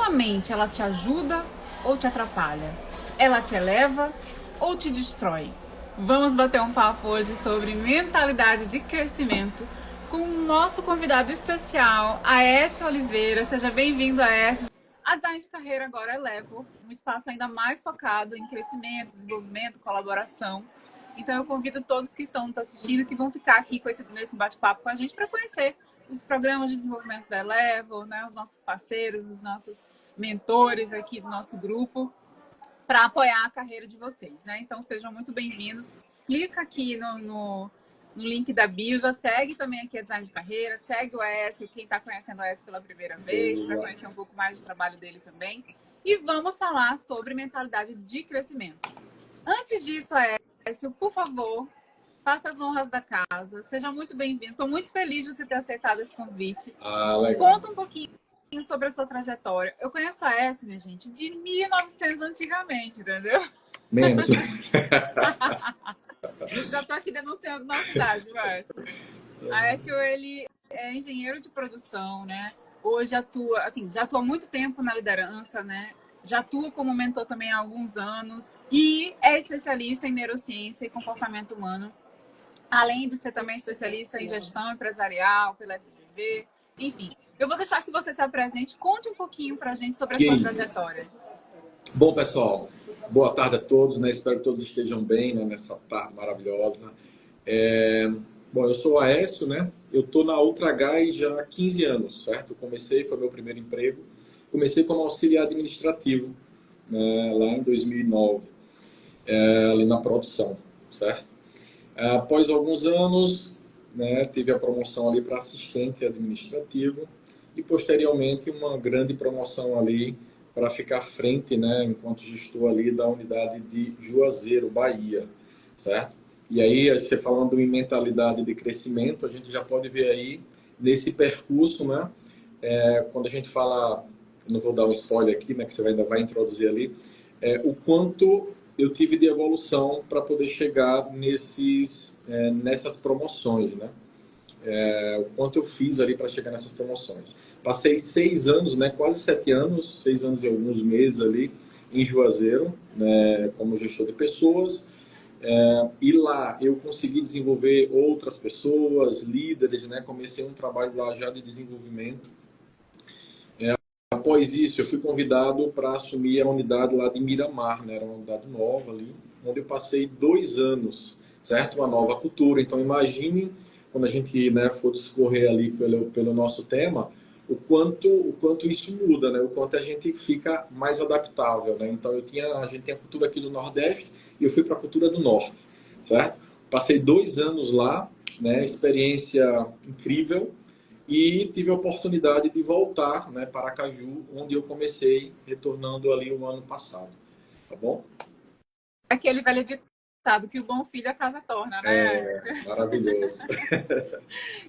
tua mente, ela te ajuda ou te atrapalha? Ela te eleva ou te destrói? Vamos bater um papo hoje sobre mentalidade de crescimento com o nosso convidado especial, Aécio Oliveira. Seja bem-vindo, Aécio. A Design de Carreira agora eleva um espaço ainda mais focado em crescimento, desenvolvimento, colaboração. Então eu convido todos que estão nos assistindo, que vão ficar aqui nesse bate-papo com a gente para conhecer os programas de desenvolvimento da Elevo, né, os nossos parceiros, os nossos mentores aqui do nosso grupo, para apoiar a carreira de vocês, né? Então sejam muito bem-vindos. Clica aqui no link da bio, já segue também aqui a Design de Carreira, segue o Aécio, quem está conhecendo o Aécio pela primeira vez, para conhecer um pouco mais do trabalho dele também. E vamos falar sobre mentalidade de crescimento. Antes disso, Aécio, por favor, faça as honras da casa. Seja muito bem-vindo. Estou muito feliz de você ter aceitado esse convite. Conta um pouquinho sobre a sua trajetória. Eu conheço a Aécio, minha gente, de 1900 antigamente, entendeu? Menos. Já estou aqui denunciando nossa idade, Aécio. Aécio, ele é engenheiro de produção, né? Hoje atua, assim, já atua há muito tempo na liderança, né? Já atua como mentor também há alguns anos e é especialista em neurociência e comportamento humano, além de ser também especialista em gestão empresarial pela FGV, enfim. Eu vou deixar que você se apresente, conte um pouquinho para a gente sobre a sua trajetória. Bom, pessoal, boa tarde a todos, né? Espero que todos estejam bem, né, nessa tarde maravilhosa. Bom, eu sou o Aécio, né? Eu estou na UltraGás já há 15 anos, certo? Foi meu primeiro emprego. Comecei como auxiliar administrativo, né, lá em 2009, ali na produção, certo? Após alguns anos, né, tive a promoção ali para assistente administrativo e posteriormente uma grande promoção ali para ficar à frente, né, enquanto gestor ali da unidade de Juazeiro, Bahia, certo? E aí, você falando em mentalidade de crescimento, a gente já pode ver aí nesse percurso, né, quando a gente fala, não vou dar um spoiler aqui, né, que você ainda vai introduzir ali, o quanto eu tive de evolução para poder chegar nessas promoções, né? O quanto eu fiz ali para chegar nessas promoções. Passei 6 anos, né, quase 7 anos, 6 anos e alguns meses ali em Juazeiro, né, como gestor de pessoas. E lá eu consegui desenvolver outras pessoas, líderes, né? Comecei um trabalho lá já de desenvolvimento. Após isso, eu fui convidado para assumir a unidade lá de Miramar, né? Era uma unidade nova ali, onde eu passei 2 anos, certo? Uma nova cultura. Então, imagine, quando a gente, né, for discorrer ali pelo nosso tema, o quanto isso muda, né? O quanto a gente fica mais adaptável, né? Então, a gente tem a cultura aqui do Nordeste e eu fui para a cultura do Norte, certo? Passei 2 anos lá, né? Experiência incrível. E tive a oportunidade de voltar, né, para Aracaju, onde eu comecei, retornando ali o ano passado. Tá bom? Aquele velho ditado que o bom filho a casa torna, né? Maravilhoso.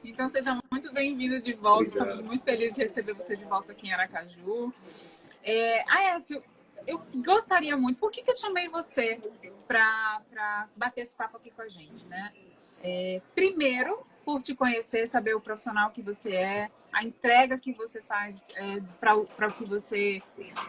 Então seja muito bem-vindo de volta. Obrigado. Estamos muito felizes de receber você de volta aqui em Aracaju. Aécio, eu gostaria muito... Por que eu chamei você para bater esse papo aqui com a gente, né? Primeiro, por te conhecer, saber o profissional que você é, a entrega que você faz para o que você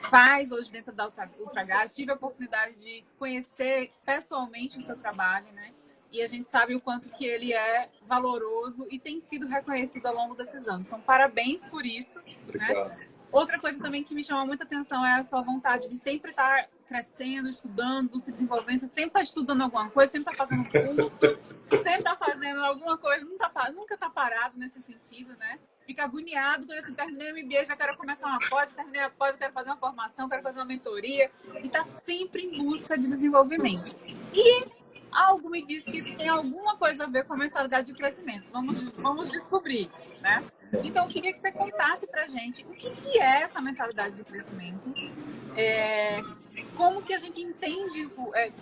faz hoje dentro da UltraGás. Tive a oportunidade de conhecer pessoalmente o seu trabalho, né? E a gente sabe o quanto que ele é valoroso e tem sido reconhecido ao longo desses anos. Então, parabéns por isso. Obrigado. Né? Outra coisa também que me chama muita atenção é a sua vontade de sempre estar crescendo, estudando, se desenvolvendo. Você sempre está estudando alguma coisa, sempre está fazendo um curso, sempre está fazendo alguma coisa, nunca está parado nesse sentido, né? Fica agoniado quando assim, terminei o MBA, já quero começar uma pós, terminei a pós, quero fazer uma formação, quero fazer uma mentoria. E está sempre em busca de desenvolvimento. E algo me diz que isso tem alguma coisa a ver com a mentalidade de crescimento. Vamos descobrir, né? Então, eu queria que você contasse pra gente o que é essa mentalidade de crescimento, como que a gente entende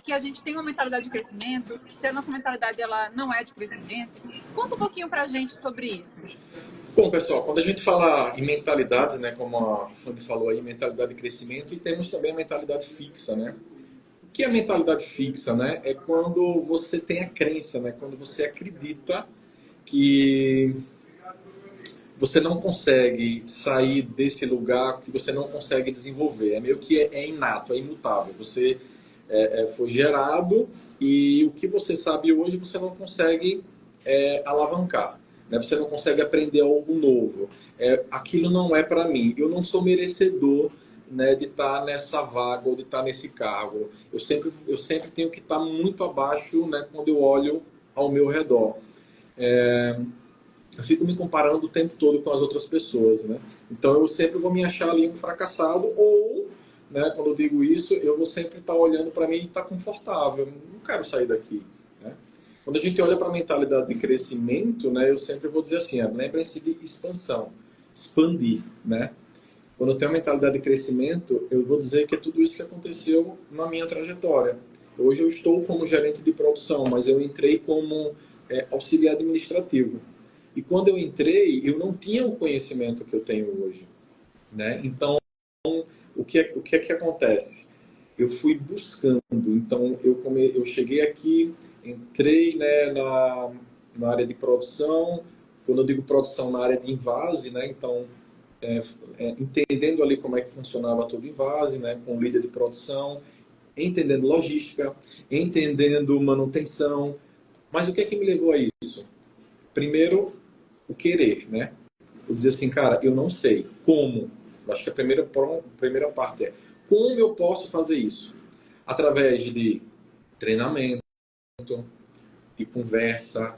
que a gente tem uma mentalidade de crescimento, que se a nossa mentalidade ela não é de crescimento. Conta um pouquinho pra gente sobre isso. Bom, pessoal, quando a gente fala em mentalidades, né, como a Fanny falou aí, mentalidade de crescimento, e temos também a mentalidade fixa, né? O que é mentalidade fixa, né? É quando você tem a crença, né? Quando você acredita que você não consegue sair desse lugar que você não consegue desenvolver. É meio que é inato, é imutável. Você foi gerado e o que você sabe hoje você não consegue alavancar. Né? Você não consegue aprender algo novo. Aquilo não é para mim. Eu não sou merecedor, né, de estar nessa vaga ou de estar nesse cargo. Eu sempre tenho que estar muito abaixo, né, quando eu olho ao meu redor. Eu fico me comparando o tempo todo com as outras pessoas, né? Então eu sempre vou me achar ali um fracassado ou, né, quando eu digo isso, eu vou sempre estar olhando para mim e estar confortável. Eu não quero sair daqui, né? Quando a gente olha para a mentalidade de crescimento, né, eu sempre vou dizer assim, lembrem-se de expansão, expandir, né? Quando eu tenho a mentalidade de crescimento, eu vou dizer que é tudo isso que aconteceu na minha trajetória. Hoje eu estou como gerente de produção, mas eu entrei como auxiliar administrativo. E quando eu entrei, eu não tinha o conhecimento que eu tenho hoje, né? Então, o que é que acontece? Eu fui buscando. Então, eu cheguei aqui, entrei, né, na área de produção. Quando eu digo produção, na área de invase, né? Então, entendendo ali como é que funcionava todo o invase, né? Com o líder de produção, entendendo logística, entendendo manutenção. Mas o que é que me levou a isso? Primeiro, o querer, né? Eu dizer assim, cara, eu não sei como. Eu acho que a primeira parte é como eu posso fazer isso? Através de treinamento, de conversa,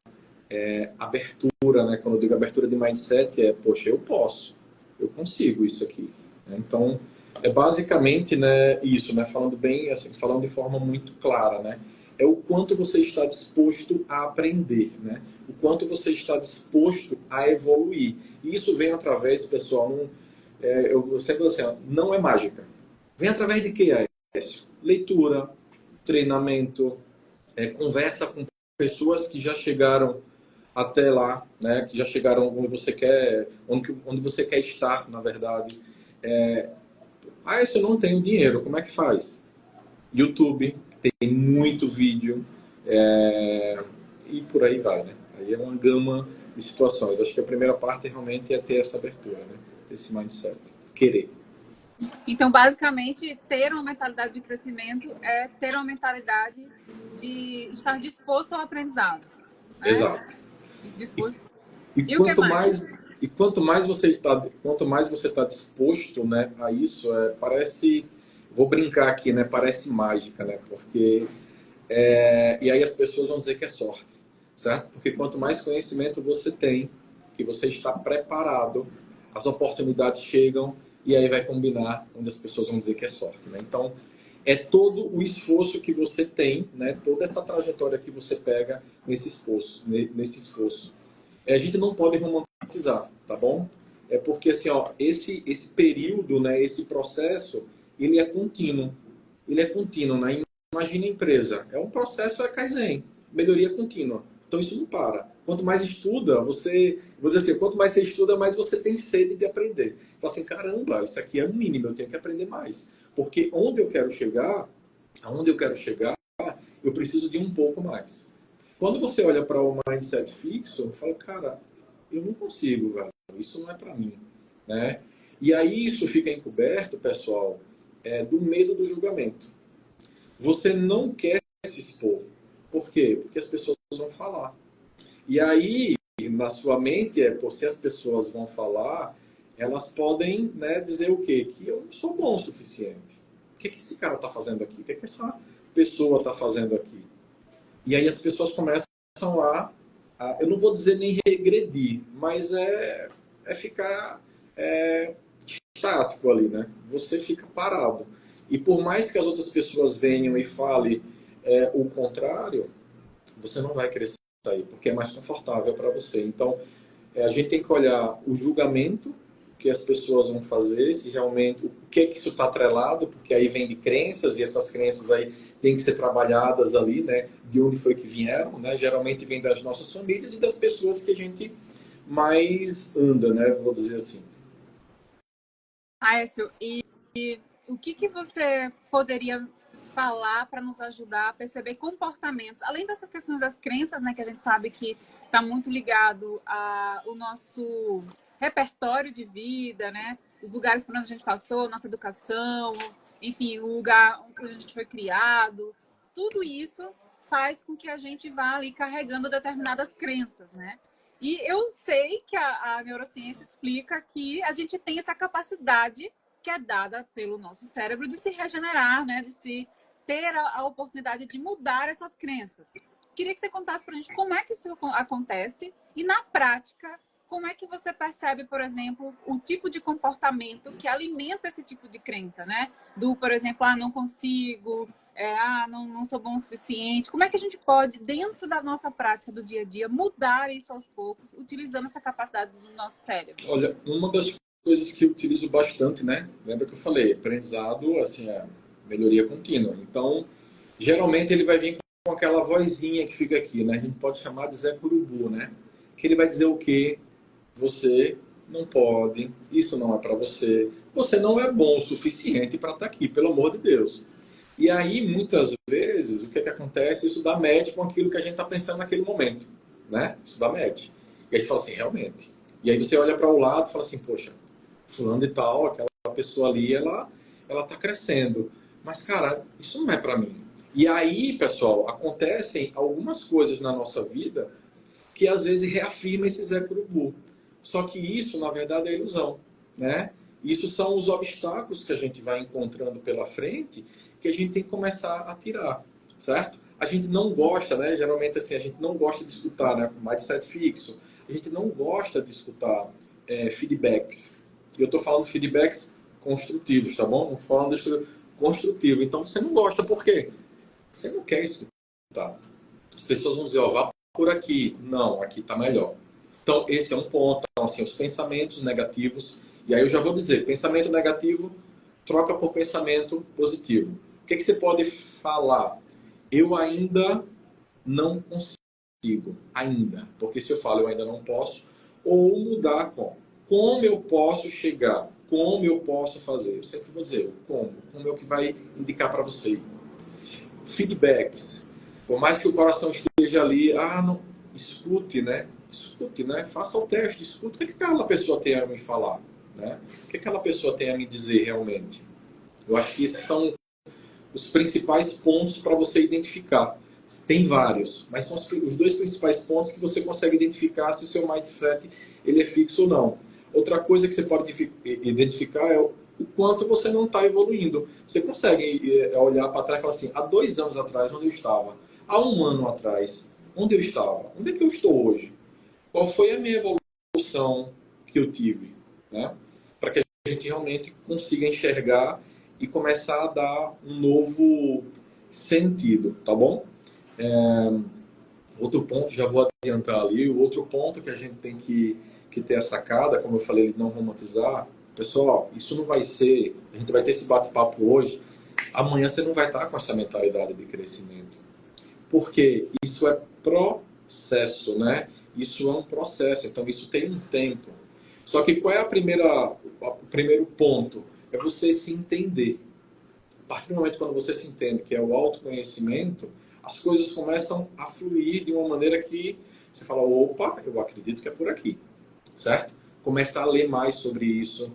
abertura, né? Quando eu digo abertura de mindset, poxa, eu posso, eu consigo isso aqui. Né? Então, é basicamente, né, isso, né? Falando bem, assim, falando de forma muito clara, né? É o quanto você está disposto a aprender, né? O quanto você está disposto a evoluir. E isso vem através, pessoal, eu sempre digo assim, ó, não é mágica. Vem através de quê, Aécio? Leitura, treinamento, conversa com pessoas que já chegaram até lá, né? Que já chegaram onde você quer estar, na verdade. Eu não tenho dinheiro, como é que faz? YouTube, tem muito vídeo, e por aí vai, né? Aí é uma gama de situações. Acho que a primeira parte realmente é ter essa abertura, né? Ter esse mindset, querer. Então, basicamente, ter uma mentalidade de crescimento é ter uma mentalidade de estar disposto ao aprendizado, né? Exato. Disposto. E E o que mais? quanto mais você está disposto, né, a isso, parece, vou brincar aqui, né, parece mágica, né, porque e aí as pessoas vão dizer que é sorte, certo? Porque quanto mais conhecimento você tem, que você está preparado, as oportunidades chegam e aí vai combinar onde as pessoas vão dizer que é sorte, né? Então é todo o esforço que você tem, né? Toda essa trajetória que você pega nesse esforço. A gente não pode romantizar, tá bom? É porque assim, ó, esse período, né, esse processo, ele é contínuo. Ele é contínuo, né? Imagina a empresa, é um processo, Kaizen, melhoria contínua. Então isso não para. Quanto mais estuda, vou dizer assim, quanto mais você estuda, mais você tem sede de aprender. Fala assim, caramba, isso aqui é o mínimo, eu tenho que aprender mais. Porque aonde eu quero chegar, eu preciso de um pouco mais. Quando você olha para o mindset fixo, eu falo, cara, eu não consigo, velho. Isso não é para mim, né? E aí isso fica encoberto, pessoal, do medo do julgamento. Você não quer se expor. Por quê? Porque as pessoas vão falar. E aí, na sua mente, se as pessoas vão falar, elas podem, né, dizer o quê? Que eu não sou bom o suficiente. O que esse cara está fazendo aqui? O que essa pessoa está fazendo aqui? E aí as pessoas começam eu não vou dizer nem regredir, mas ficar estático ali, né? Você fica parado. E por mais que as outras pessoas venham e falem o contrário, você não vai crescer aí, porque é mais confortável para você. Então, a gente tem que olhar o julgamento que as pessoas vão fazer, se realmente, o que é que isso está atrelado, porque aí vem de crenças, e essas crenças aí têm que ser trabalhadas ali, né, de onde foi que vieram, né, geralmente vem das nossas famílias e das pessoas que a gente mais anda, né, vou dizer assim. Aécio, e o que você poderia falar para nos ajudar a perceber comportamentos, além dessas questões das crenças, né, que a gente sabe que está muito ligado ao nosso repertório de vida, né? Os lugares por onde a gente passou, nossa educação, enfim, o lugar onde a gente foi criado, tudo isso faz com que a gente vá ali carregando determinadas crenças, né? E eu sei que a neurociência explica que a gente tem essa capacidade que é dada pelo nosso cérebro de se regenerar, né? De se ter a oportunidade de mudar essas crenças. Queria que você contasse para a gente como é que isso acontece e, na prática, como é que você percebe, por exemplo, o tipo de comportamento que alimenta esse tipo de crença, né? Do, por exemplo, não consigo, não sou bom o suficiente. Como é que a gente pode, dentro da nossa prática do dia a dia, mudar isso aos poucos, utilizando essa capacidade do nosso cérebro? Olha, uma das coisas que eu utilizo bastante, né? Lembra que eu falei, aprendizado, assim, é melhoria contínua. Então, geralmente ele vai vir com aquela vozinha que fica aqui, né? A gente pode chamar de Zé Curubu, né? Que ele vai dizer o quê? Você não pode, isso não é para você, você não é bom o suficiente para estar aqui, pelo amor de Deus. E aí, muitas vezes, o que acontece? Isso dá match com aquilo que a gente está pensando naquele momento, né? Isso dá match. E aí você fala assim, realmente. E aí você olha para o lado e fala assim, poxa, fulano e tal, aquela pessoa ali, ela tá crescendo. Mas, cara, isso não é para mim. E aí, pessoal, acontecem algumas coisas na nossa vida que às vezes reafirma esse Zé Curubu. Só que isso, na verdade, é ilusão, né? Isso são os obstáculos que a gente vai encontrando pela frente que a gente tem que começar a tirar, certo? A gente não gosta, né? Geralmente, assim, a gente não gosta de escutar, né? Mindset fixo. A gente não gosta de escutar feedbacks. E eu estou falando feedbacks construtivos, tá bom? Não falando construtivo. Então, você não gosta por quê? Você não quer escutar. As pessoas vão dizer, ó, vá por aqui. Não, aqui está melhor. Então, esse é um ponto. Então, assim, os pensamentos negativos. E aí eu já vou dizer, pensamento negativo, troca por pensamento positivo. O que você pode falar? Eu ainda não consigo. Ainda. Porque se eu falo eu ainda não posso, ou mudar como eu posso chegar? Como eu posso fazer? Eu sempre vou dizer como. Como é o que vai indicar para você. Feedbacks. Por mais que o coração esteja ali, não, escute, né? Escute, né? Faça o teste, escute. O que aquela pessoa tem a me falar, né? O que aquela pessoa tem a me dizer realmente? Eu acho que esses são os principais pontos para você identificar. Tem vários, mas são os dois principais pontos que você consegue identificar se o seu mindset ele é fixo ou não. Outra coisa que você pode identificar é o quanto você não está evoluindo. Você consegue olhar para trás e falar assim, há 2 anos atrás, onde eu estava? Há 1 ano atrás, onde eu estava? Onde é que eu estou hoje? Qual foi a minha evolução que eu tive? Né? Para que a gente realmente consiga enxergar e começar a dar um novo sentido, tá bom? Outro ponto, já vou adiantar ali, o outro ponto que a gente tem que ter a sacada, como eu falei, de não romantizar. Pessoal, isso não vai ser, a gente vai ter esse bate-papo hoje, amanhã você não vai estar com essa mentalidade de crescimento. Porque isso é processo, né? Isso é um processo, então isso tem um tempo. Só que qual é o primeiro ponto? É você se entender. A partir do momento quando você se entende, que é o autoconhecimento, as coisas começam a fluir de uma maneira que você fala, opa, eu acredito que é por aqui, certo? Começar a ler mais sobre isso,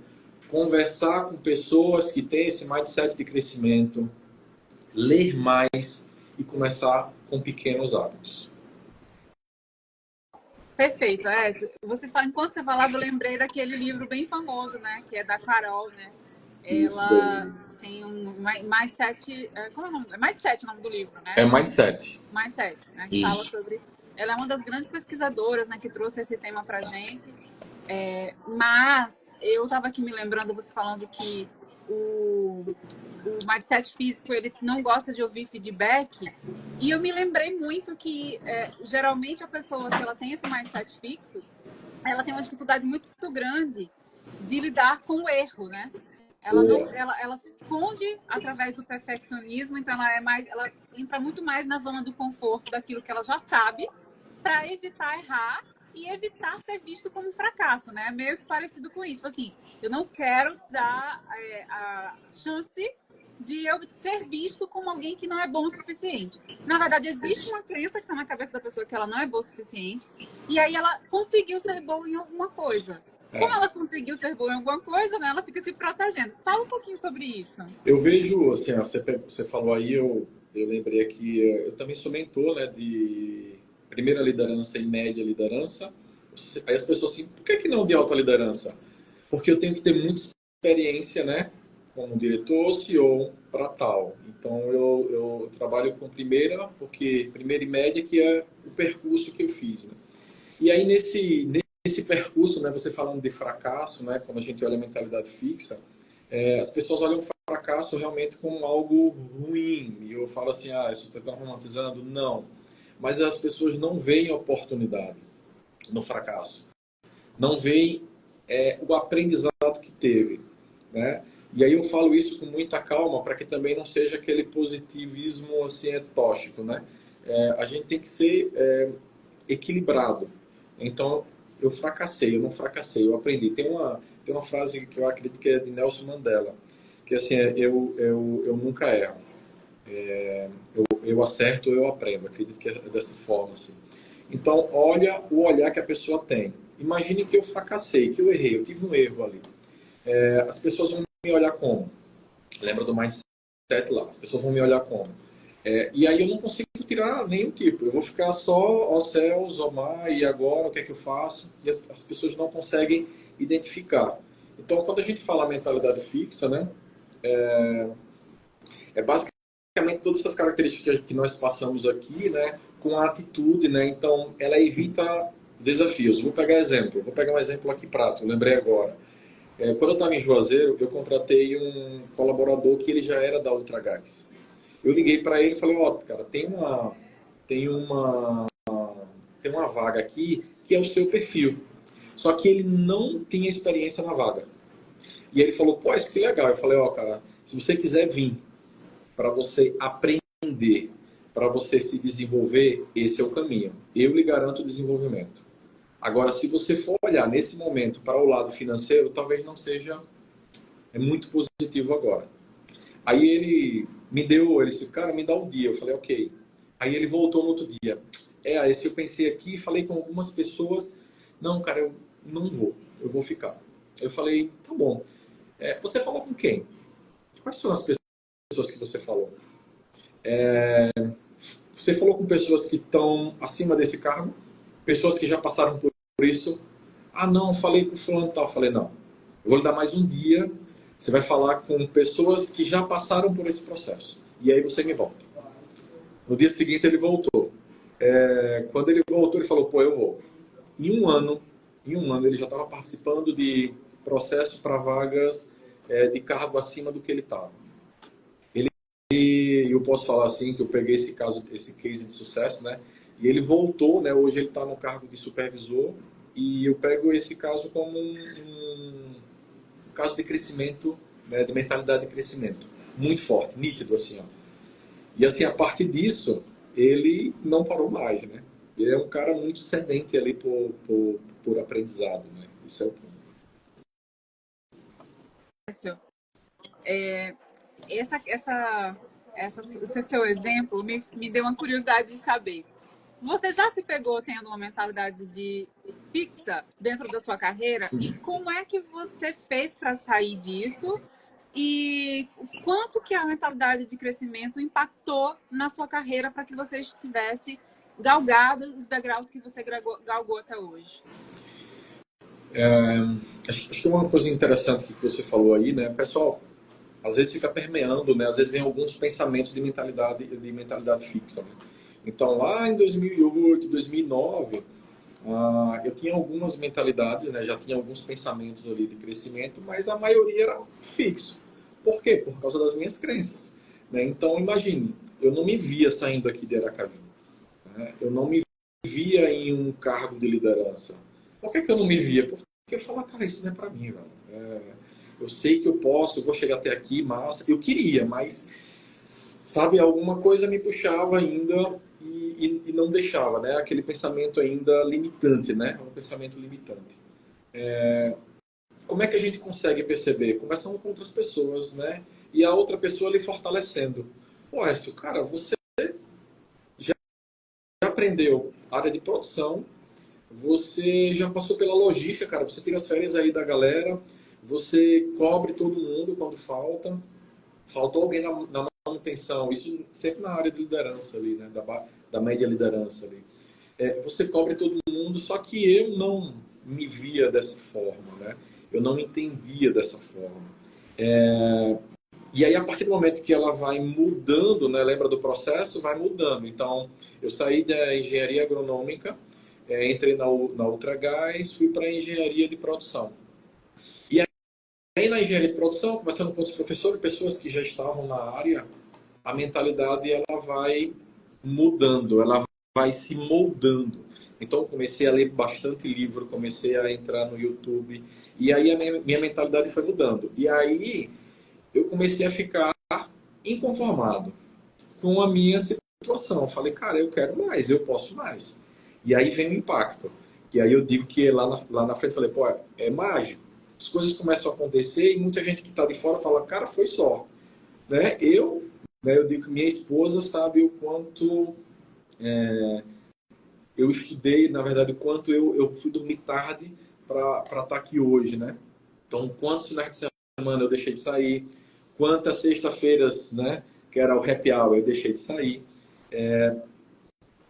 conversar com pessoas que têm esse mindset de crescimento, ler mais e começar com pequenos hábitos. Perfeito. Enquanto você falava, eu lembrei daquele livro bem famoso, né? Que é da Carol, né? Isso Ela daí. tem mais sete. Como é o nome? É mais sete o nome do livro, né? É mindset. Mindset, né? Que fala Isso. sobre. Ela é uma das grandes pesquisadoras, né? Que trouxe esse tema pra gente. Mas eu estava aqui me lembrando, você falando que o mindset físico ele não gosta de ouvir feedback. E eu me lembrei muito que geralmente a pessoa que ela tem esse mindset fixo, ela tem uma dificuldade muito grande de lidar com o erro, né? Ela se esconde através do perfeccionismo, então ela entra muito mais na zona do conforto daquilo que ela já sabe, para evitar errar e evitar ser visto como um fracasso, né? Meio que parecido com isso. Tipo assim, eu não quero dar a chance de eu ser visto como alguém que não é bom o suficiente. Na verdade, existe uma crença que está na cabeça da pessoa que ela não é boa o suficiente, e aí ela conseguiu ser boa em alguma coisa. Como ela conseguiu ser boa em alguma coisa, né, ela fica se protegendo. Fala um pouquinho sobre isso. Eu vejo, assim, ó, você falou aí, eu lembrei aqui, eu também sou mentor, né, de primeira liderança e média liderança. Aí as pessoas assim, por que não de alta liderança? Porque eu tenho que ter muita experiência, né, como diretor, CEO, para tal. Então eu trabalho com primeira e média, que é o percurso que eu fiz, né? E aí nesse percurso, né, você falando de fracasso, né, quando a gente olha a mentalidade fixa, as pessoas olham o fracasso realmente como algo ruim. E eu falo assim, isso você está romantizando? Não. Mas as pessoas não veem a oportunidade no fracasso. Não veem o aprendizado que teve, né? E aí eu falo isso com muita calma para que também não seja aquele positivismo assim tóxico, né? A gente tem que ser equilibrado. Então, eu fracassei, eu não fracassei, eu aprendi. Tem uma frase que eu acredito que é de Nelson Mandela, que assim, eu nunca erro. Eu acerto, eu aprendo. Eu acredito que é dessa forma, assim. Então, olha o olhar que a pessoa tem. Imagine que eu fracassei, que eu errei, eu tive um erro ali. As pessoas vão me olhar como? Lembra do mindset lá? As pessoas vão me olhar como? E aí eu não consigo tirar nenhum tipo. Eu vou ficar só, ó céus, ó mar, e agora o que é que eu faço? E as pessoas não conseguem identificar. Então, quando a gente fala mentalidade fixa, né, é basicamente todas essas características que nós passamos aqui, né, com a atitude, né, então ela evita desafios. Vou pegar exemplo, vou pegar um exemplo aqui prático, eu lembrei agora. Quando eu estava em Juazeiro, eu contratei um colaborador que ele já era da Ultragás. Eu liguei para ele e falei, cara, tem uma, tem uma vaga aqui que é o seu perfil. Só que ele não tinha experiência na vaga. E ele falou, pô, isso que legal. Eu falei, cara, se você quiser vir para você aprender, para você se desenvolver, esse é o caminho. Eu lhe garanto o desenvolvimento. Agora, se você for olhar nesse momento para o lado financeiro, talvez não seja muito positivo agora. Aí ele disse, cara, me dá um dia. Eu falei, ok. Aí ele voltou no outro dia. Esse eu pensei aqui, falei com algumas pessoas. Não, cara, eu não vou. Eu vou ficar. Eu falei, tá bom. Você falou com quem? Quais são as pessoas que você falou? Você falou com pessoas que estão acima desse cargo? Pessoas que já passaram por isso? Ah, não, falei com fulano e tal. Eu falei, não. Eu vou lhe dar mais um dia. Você vai falar com pessoas que já passaram por esse processo. E aí você me volta. No dia seguinte ele voltou. Quando ele voltou, ele falou, pô, eu vou. Em um ano ele já estava participando de processos para vagas de cargo acima do que ele estava. E eu posso falar assim que eu peguei esse case de sucesso, né? E ele voltou, né? Hoje ele está no cargo de supervisor e eu pego esse caso como um caso de crescimento, né? De mentalidade de crescimento muito forte, nítido assim, ó. E assim, a partir disso, ele não parou mais, né? Ele é um cara muito sedente ali por aprendizado, né? Isso é o ponto. Esse seu exemplo me deu uma curiosidade de saber. Você já se pegou tendo uma mentalidade fixa dentro da sua carreira? E como é que você fez para sair disso? E o quanto que a mentalidade de crescimento impactou na sua carreira para que você estivesse galgado os degraus que você galgou até hoje? Acho que uma coisa interessante que você falou aí, né? Pessoal, às vezes fica permeando, né? Às vezes vem alguns pensamentos de mentalidade fixa, né? Então, lá em 2008, 2009, eu tinha algumas mentalidades, né? Já tinha alguns pensamentos ali de crescimento, mas a maioria era fixo. Por quê? Por causa das minhas crenças, né? Então, imagine, eu não me via saindo aqui de Aracaju, né? Eu não me via em um cargo de liderança. Por que eu não me via? Porque eu falava, cara, isso não é para mim, velho. Eu sei que eu posso, eu vou chegar até aqui, massa. Eu queria, mas, sabe, alguma coisa me puxava ainda e não deixava, né? Aquele pensamento ainda limitante, né? Um pensamento limitante. Como é que a gente consegue perceber? Conversando com outras pessoas, né? E a outra pessoa lhe fortalecendo. Pô, Écio, cara, você já aprendeu área de produção, você já passou pela logística, cara. Você tira as férias aí da galera, você cobre todo mundo quando falta. Faltou alguém na manutenção, isso sempre na área de liderança ali, né? Da média liderança ali. Você cobre todo mundo, só que eu não me via dessa forma, né? Eu não entendia dessa forma. E aí, a partir do momento que ela vai mudando, né? Lembra do processo? Vai mudando. Então, eu saí da engenharia agronômica, entrei na Ultragás, fui para a engenharia de produção. E aí, na engenharia de produção, conversando com os professores, pessoas que já estavam na área, a mentalidade ela vai mudando, ela vai se moldando. Então, comecei a ler bastante livro, comecei a entrar no YouTube, e aí a minha mentalidade foi mudando. E aí, eu comecei a ficar inconformado com a minha situação. Eu falei, cara, eu quero mais, eu posso mais. E aí vem o impacto. E aí eu digo que lá na frente, eu falei, pô, é mágico. As coisas começam a acontecer e muita gente que está de fora fala, cara, foi só. Eu digo que minha esposa sabe o quanto eu estudei, na verdade, o quanto eu fui dormir tarde para estar aqui hoje, né? Então, quantos finais de semana eu deixei de sair, quantas sexta-feiras, né, que era o happy hour, eu deixei de sair,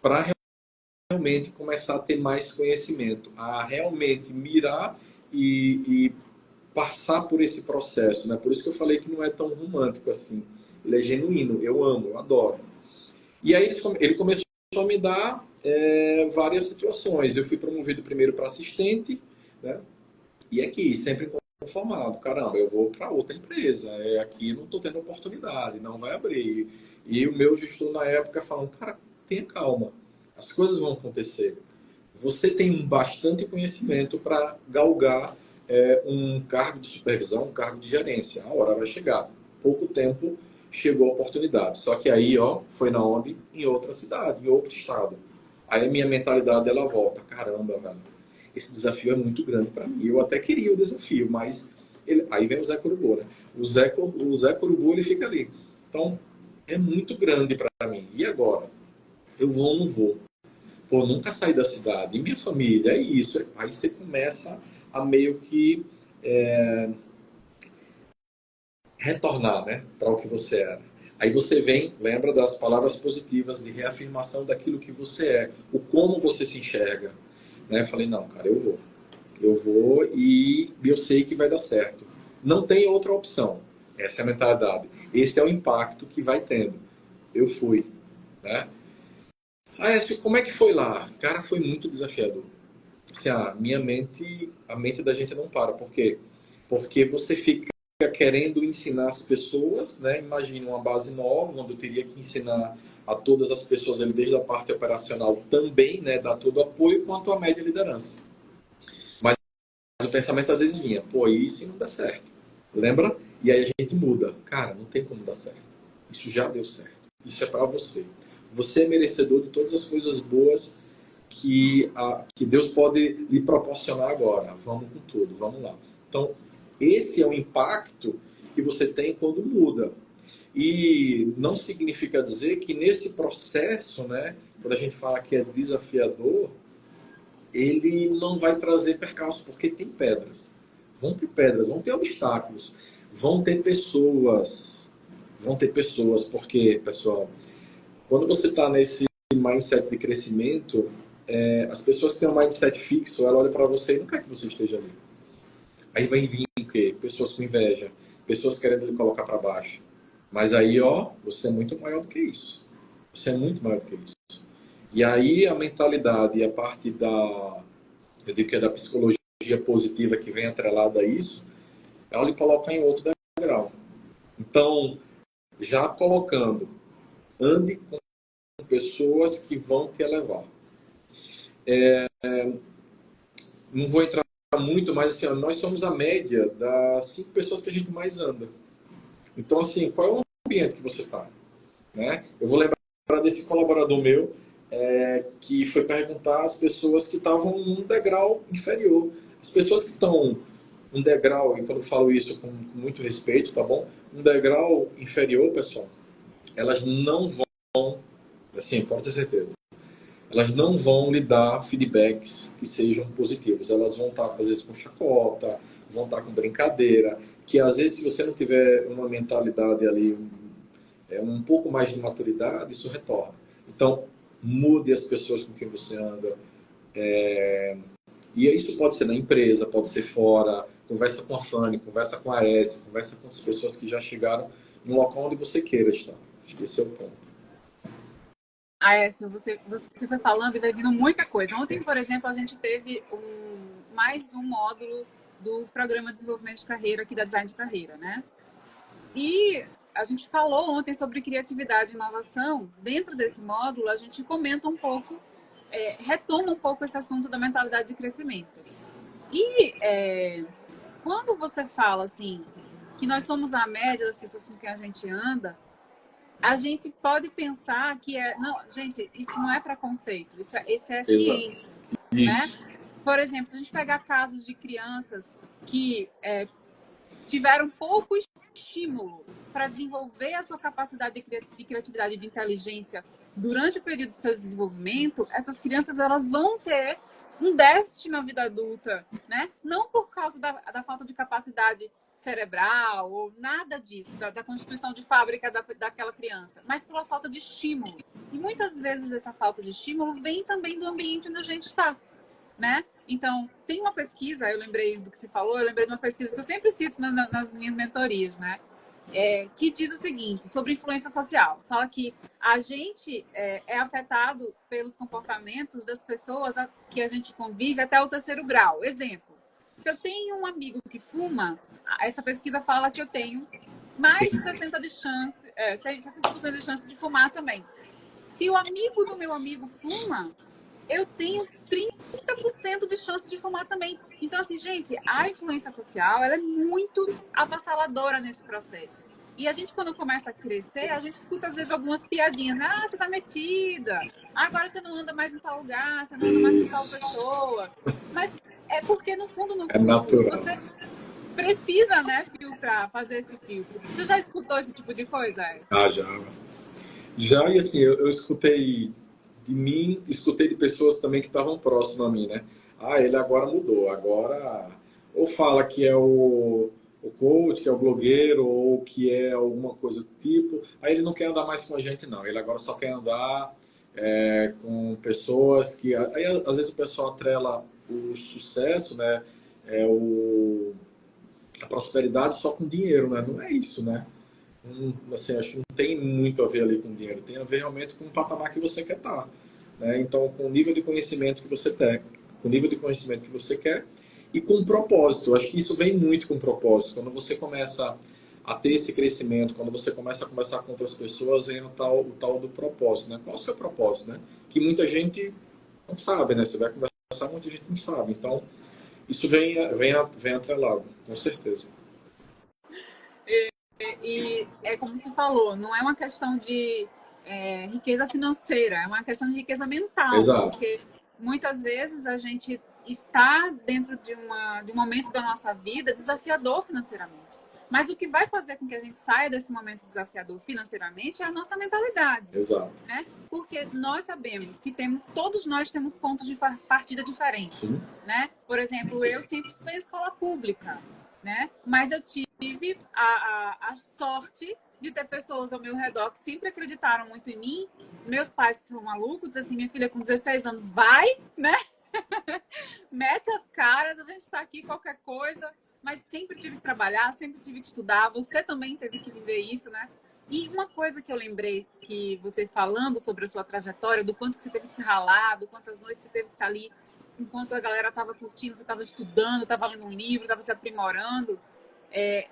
para realmente começar a ter mais conhecimento, a realmente mirar e passar por esse processo, né? Por isso que eu falei que não é tão romântico assim. Ele é genuíno, eu amo, eu adoro. E aí ele começou a me dar várias situações. Eu fui promovido primeiro para assistente, né? E aqui, sempre conformado. Caramba, eu vou para outra empresa. Aqui não estou tendo oportunidade, não vai abrir. E o meu gestor na época falando, cara, tenha calma. As coisas vão acontecer. Você tem bastante conhecimento para galgar um cargo de supervisão, um cargo de gerência. A hora vai chegar. Pouco tempo chegou a oportunidade. Só que aí, ó, foi na onde? Em outra cidade, em outro estado. Aí a minha mentalidade, ela volta. Caramba, velho, esse desafio é muito grande para mim. Eu até queria o desafio, mas aí vem o Zé Curubu, né? O Zé Curubu, ele fica ali. Então, é muito grande para mim. E agora? Eu vou ou não vou? Pô, nunca saí da cidade. E minha família, é isso. Aí você começa a meio que retornar, né, para o que você era. Aí você vem, lembra das palavras positivas de reafirmação daquilo que você é, o como você se enxerga. Né? Eu falei, não, cara, eu vou e eu sei que vai dar certo. Não tem outra opção. Essa é a mentalidade. Esse é o impacto que vai tendo. Eu fui, né? Como é que foi lá? Cara, foi muito desafiador. Assim, a mente da gente não para. Por quê? Porque você fica querendo ensinar as pessoas, né? Imagina uma base nova, onde eu teria que ensinar a todas as pessoas, desde a parte operacional também, né? Dar todo o apoio, quanto a média liderança. Mas o pensamento às vezes vinha, pô, isso não dá certo. Lembra? E aí a gente muda. Cara, não tem como dar certo. Isso já deu certo. Isso é para você. Você é merecedor de todas as coisas boas que Deus pode lhe proporcionar agora. Vamos com tudo, vamos lá. Então, esse é o impacto que você tem quando muda. E não significa dizer que nesse processo, né, quando a gente fala que é desafiador, ele não vai trazer percalços, porque tem pedras, vão ter obstáculos, vão ter pessoas, porque, pessoal, quando você está nesse mindset de crescimento, as pessoas que têm um mindset fixo, ela olha para você e não quer que você esteja ali. Aí vai vir o quê? Pessoas com inveja, pessoas querendo lhe colocar para baixo. Mas aí, ó, você é muito maior do que isso. Você é muito maior do que isso. E aí a mentalidade e a parte eu digo que é da psicologia positiva que vem atrelada a isso, ela lhe coloca em outro degrau. Então, já colocando, ande com pessoas que vão te elevar. Não vou entrar muito, mas assim, ó, nós somos a média das 5 pessoas que a gente mais anda. Então, assim, qual é o ambiente que você está? Né? Eu vou lembrar desse colaborador meu que foi perguntar às pessoas que estavam num degrau inferior. As pessoas que estão num degrau, e quando eu falo isso com muito respeito, tá bom? Um degrau inferior, pessoal, elas não vão, assim, pode ter certeza, elas não vão lhe dar feedbacks que sejam positivos. Elas vão estar, às vezes, com chacota, vão estar com brincadeira, que às vezes, se você não tiver uma mentalidade ali, um pouco mais de maturidade, isso retorna. Então, mude as pessoas com quem você anda. E isso pode ser na empresa, pode ser fora. Conversa com a Fanny, conversa com a S, conversa com as pessoas que já chegaram no local onde você queira estar. Acho que esse é o ponto. Aécio, você foi falando e vai vindo muita coisa. Ontem, por exemplo, a gente teve mais um módulo do Programa de Desenvolvimento de Carreira aqui da Design de Carreira, né? E a gente falou ontem sobre criatividade e inovação. Dentro desse módulo, a gente comenta um pouco, retoma um pouco esse assunto da mentalidade de crescimento. E quando você fala assim, que nós somos a média das pessoas com quem a gente anda, a gente pode pensar que não, gente, isso não é preconceito, isso é ciência, né? Por exemplo, se a gente pegar casos de crianças que tiveram pouco estímulo para desenvolver a sua capacidade de criatividade e de inteligência durante o período do seu desenvolvimento, essas crianças elas vão ter um déficit na vida adulta, né? Não por causa da falta de capacidade cerebral ou nada disso, da constituição de fábrica daquela criança, mas pela falta de estímulo. E muitas vezes essa falta de estímulo vem também do ambiente onde a gente está, né? Então, tem uma pesquisa, eu lembrei do que você falou, eu lembrei de uma pesquisa que eu sempre cito nas minhas mentorias, né? Que diz o seguinte, sobre influência social. Fala que a gente é afetado pelos comportamentos das pessoas que a gente convive até o 3º grau. Exemplo, se eu tenho um amigo que fuma, essa pesquisa fala que eu tenho mais de 60% de chance de fumar também. Se o amigo do meu amigo fuma, eu tenho 30% de chance de fumar também. Então, assim, gente, a influência social ela é muito avassaladora nesse processo. E a gente, quando começa a crescer, a gente escuta, às vezes, algumas piadinhas. Ah, você tá metida. Agora você não anda mais em tal lugar, você não anda mais com tal pessoa. Mas é porque, no fundo, você precisa, né, filtrar, fazer esse filtro. Você já escutou esse tipo de coisa? Ah, já. Já, e assim, eu escutei de mim, escutei de pessoas também que estavam próximas a mim, né? Ah, ele agora mudou, agora ou fala que é o coach, que é o blogueiro, ou que é alguma coisa do tipo, aí ele não quer andar mais com a gente, não. Ele agora só quer andar com pessoas que... Aí, às vezes, o pessoal atrela o sucesso, né? A prosperidade só com dinheiro, né? Não é isso, né? Assim, acho que não tem muito a ver ali com dinheiro, tem a ver realmente com o patamar que você quer estar, né? Então, com o nível de conhecimento que você tem, com o nível de conhecimento que você quer e com o propósito. Acho que isso vem muito com o propósito. Quando você começa a ter esse crescimento, quando você começa a conversar com outras pessoas, vem o tal do propósito, né? Qual é o seu propósito, né? Que muita gente não sabe, né? Você vai conversar, muita gente não sabe. Então, isso vem atrelado, com certeza. E é como se falou, não é uma questão de riqueza financeira, é uma questão de riqueza mental. Exato. Porque muitas vezes a gente está dentro de um momento da nossa vida desafiador financeiramente. Mas o que vai fazer com que a gente saia desse momento desafiador financeiramente é a nossa mentalidade. Exato. Né? Porque nós sabemos que todos nós temos pontos de partida diferentes. Né? Por exemplo, eu sempre estudei em escola pública, né? Mas eu tive a sorte de ter pessoas ao meu redor que sempre acreditaram muito em mim. Meus pais que são malucos, assim, minha filha com 16 anos vai, né? Mete as caras, a gente está aqui, qualquer coisa. Mas sempre tive que trabalhar, sempre tive que estudar. Você também teve que viver isso, né? E uma coisa que eu lembrei que você falando sobre a sua trajetória, do quanto que você teve que ralar, do quantas noites você teve que estar ali, enquanto a galera estava curtindo, você estava estudando, estava lendo um livro, estava se aprimorando,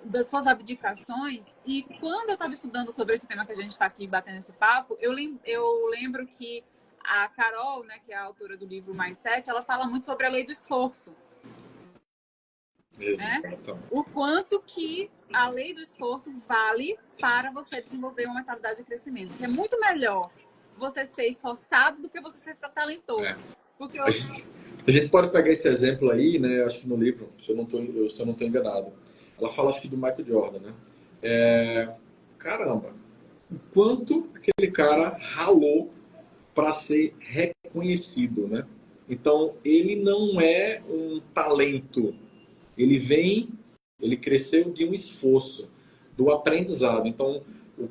das suas abdicações. E quando eu estava estudando sobre esse tema que a gente está aqui batendo esse papo, eu lembro que a Carol, né, que é a autora do livro Mindset, ela fala muito sobre a lei do esforço. Né? O quanto que a lei do esforço vale para você desenvolver uma mentalidade de crescimento. Que é muito melhor você ser esforçado do que você ser talentoso. Porque a gente pode pegar esse exemplo aí, né? Acho que no livro, se eu não estou enganado, ela fala acho que do Michael Jordan, né? Caramba, o quanto aquele cara ralou para ser reconhecido, né? Então, ele não é um talento. Ele vem, ele cresceu de um esforço, do aprendizado. Então,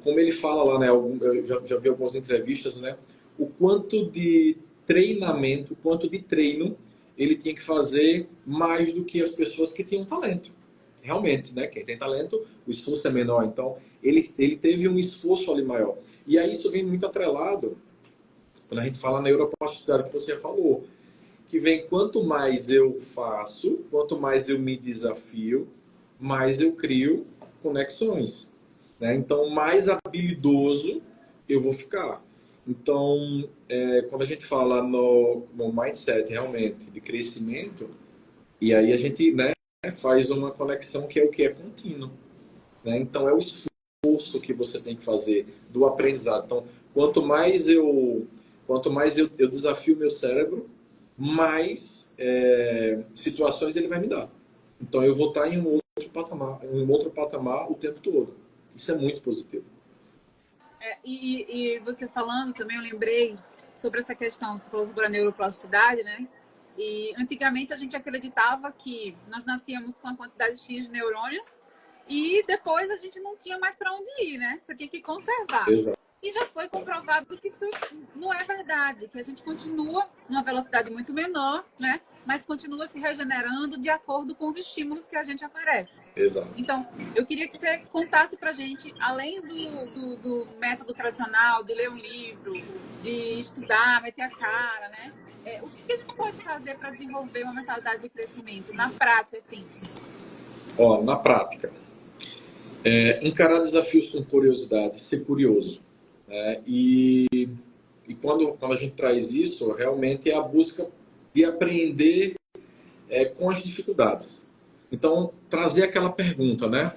como ele fala lá, né? Eu já vi algumas entrevistas, né? O quanto de treinamento, o quanto de treino ele tinha que fazer mais do que as pessoas que tinham talento. Realmente, né? Quem tem talento, o esforço é menor. Então, ele teve um esforço ali maior. E aí isso vem muito atrelado quando a gente fala na neuroplasticidade que você já falou, que vem quanto mais eu faço, quanto mais eu me desafio, mais eu crio conexões, né? Então, mais habilidoso eu vou ficar. Então, quando a gente fala no mindset realmente de crescimento, e aí a gente, né, faz uma conexão que é o que é contínuo, né? Então, é o esforço que você tem que fazer do aprendizado. Então, quanto mais eu desafio o meu cérebro, mais situações ele vai me dar. Então, eu vou estar em um outro patamar o tempo todo. Isso é muito positivo. E você falando também, eu lembrei sobre essa questão, você falou sobre a neuroplasticidade, né? E antigamente a gente acreditava que nós nascíamos com a quantidade X de neurônios e depois a gente não tinha mais para onde ir, né? Você tinha que conservar. Exato. E já foi comprovado que isso não é verdade, que a gente continua numa velocidade muito menor, né? Mas continua se regenerando de acordo com os estímulos que a gente oferece. Exato. Então, eu queria que você contasse pra gente, além do método tradicional, de ler um livro, de estudar, meter a cara, né? O que a gente pode fazer para desenvolver uma mentalidade de crescimento na prática, assim? Ó, na prática, encarar desafios com curiosidade, ser curioso. E quando a gente traz isso, realmente é a busca de aprender com as dificuldades. Então, trazer aquela pergunta, né?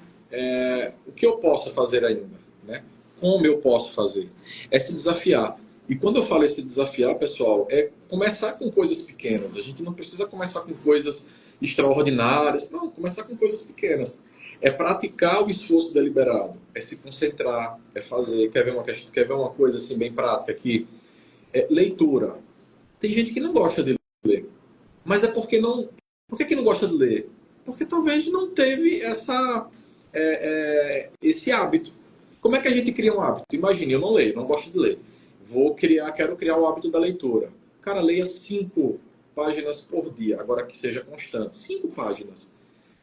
O que eu posso fazer ainda? Né? Como eu posso fazer? É se desafiar. E quando eu falo esse desafiar, pessoal, é começar com coisas pequenas. A gente não precisa começar com coisas extraordinárias. Não, começar com coisas pequenas. É praticar o esforço deliberado. É se concentrar, é fazer. Quer ver uma coisa assim bem prática aqui? Leitura. Tem gente que não gosta de ler. Mas é porque não... Por que não gosta de ler? Porque talvez não teve esse hábito. Como é que a gente cria um hábito? Imagine, eu não leio, não gosto de ler. Quero criar o hábito da leitura. Cara, leia 5 páginas por dia, agora que seja constante. 5 páginas.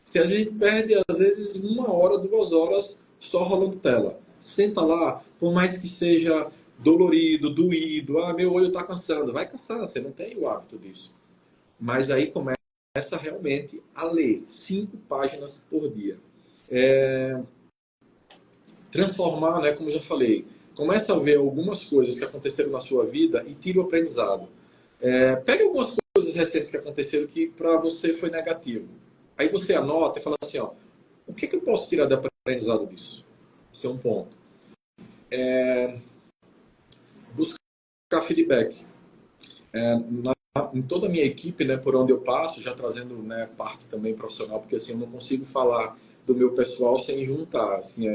Se a gente perde, às vezes, 1 hora, 2 horas só rolando tela. Senta lá, por mais que seja dolorido, doído, meu olho está cansando. Vai cansar, você não tem o hábito disso. Mas aí começa realmente a ler 5 páginas por dia. Transformar, né, como eu já falei, começa a ver algumas coisas que aconteceram na sua vida e tira o aprendizado. Pega algumas coisas recentes que aconteceram que para você foi negativo. Aí você anota e fala assim, ó, o que eu posso tirar de aprendizado disso? Esse é um ponto. Buscar feedback. Em toda a minha equipe, né, por onde eu passo, já trazendo, né, parte também profissional, porque assim, eu não consigo falar do meu pessoal sem juntar. Assim,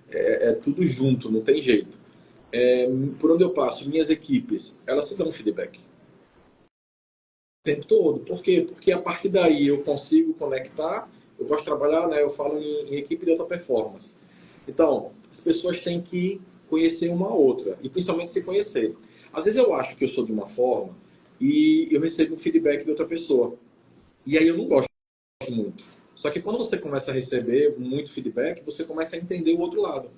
é tudo junto, não tem jeito. Por onde eu passo, minhas equipes, elas se dão feedback. O tempo todo. Por quê? Porque a partir daí eu consigo conectar. Eu gosto de trabalhar, né, eu falo em equipe de alta performance. Então, as pessoas têm que conhecer uma a outra, e principalmente se conhecer. Às vezes eu acho que eu sou de uma forma e eu recebo um feedback de outra pessoa. E aí eu não gosto muito. Só que quando você começa a receber muito feedback, você começa a entender o outro lado.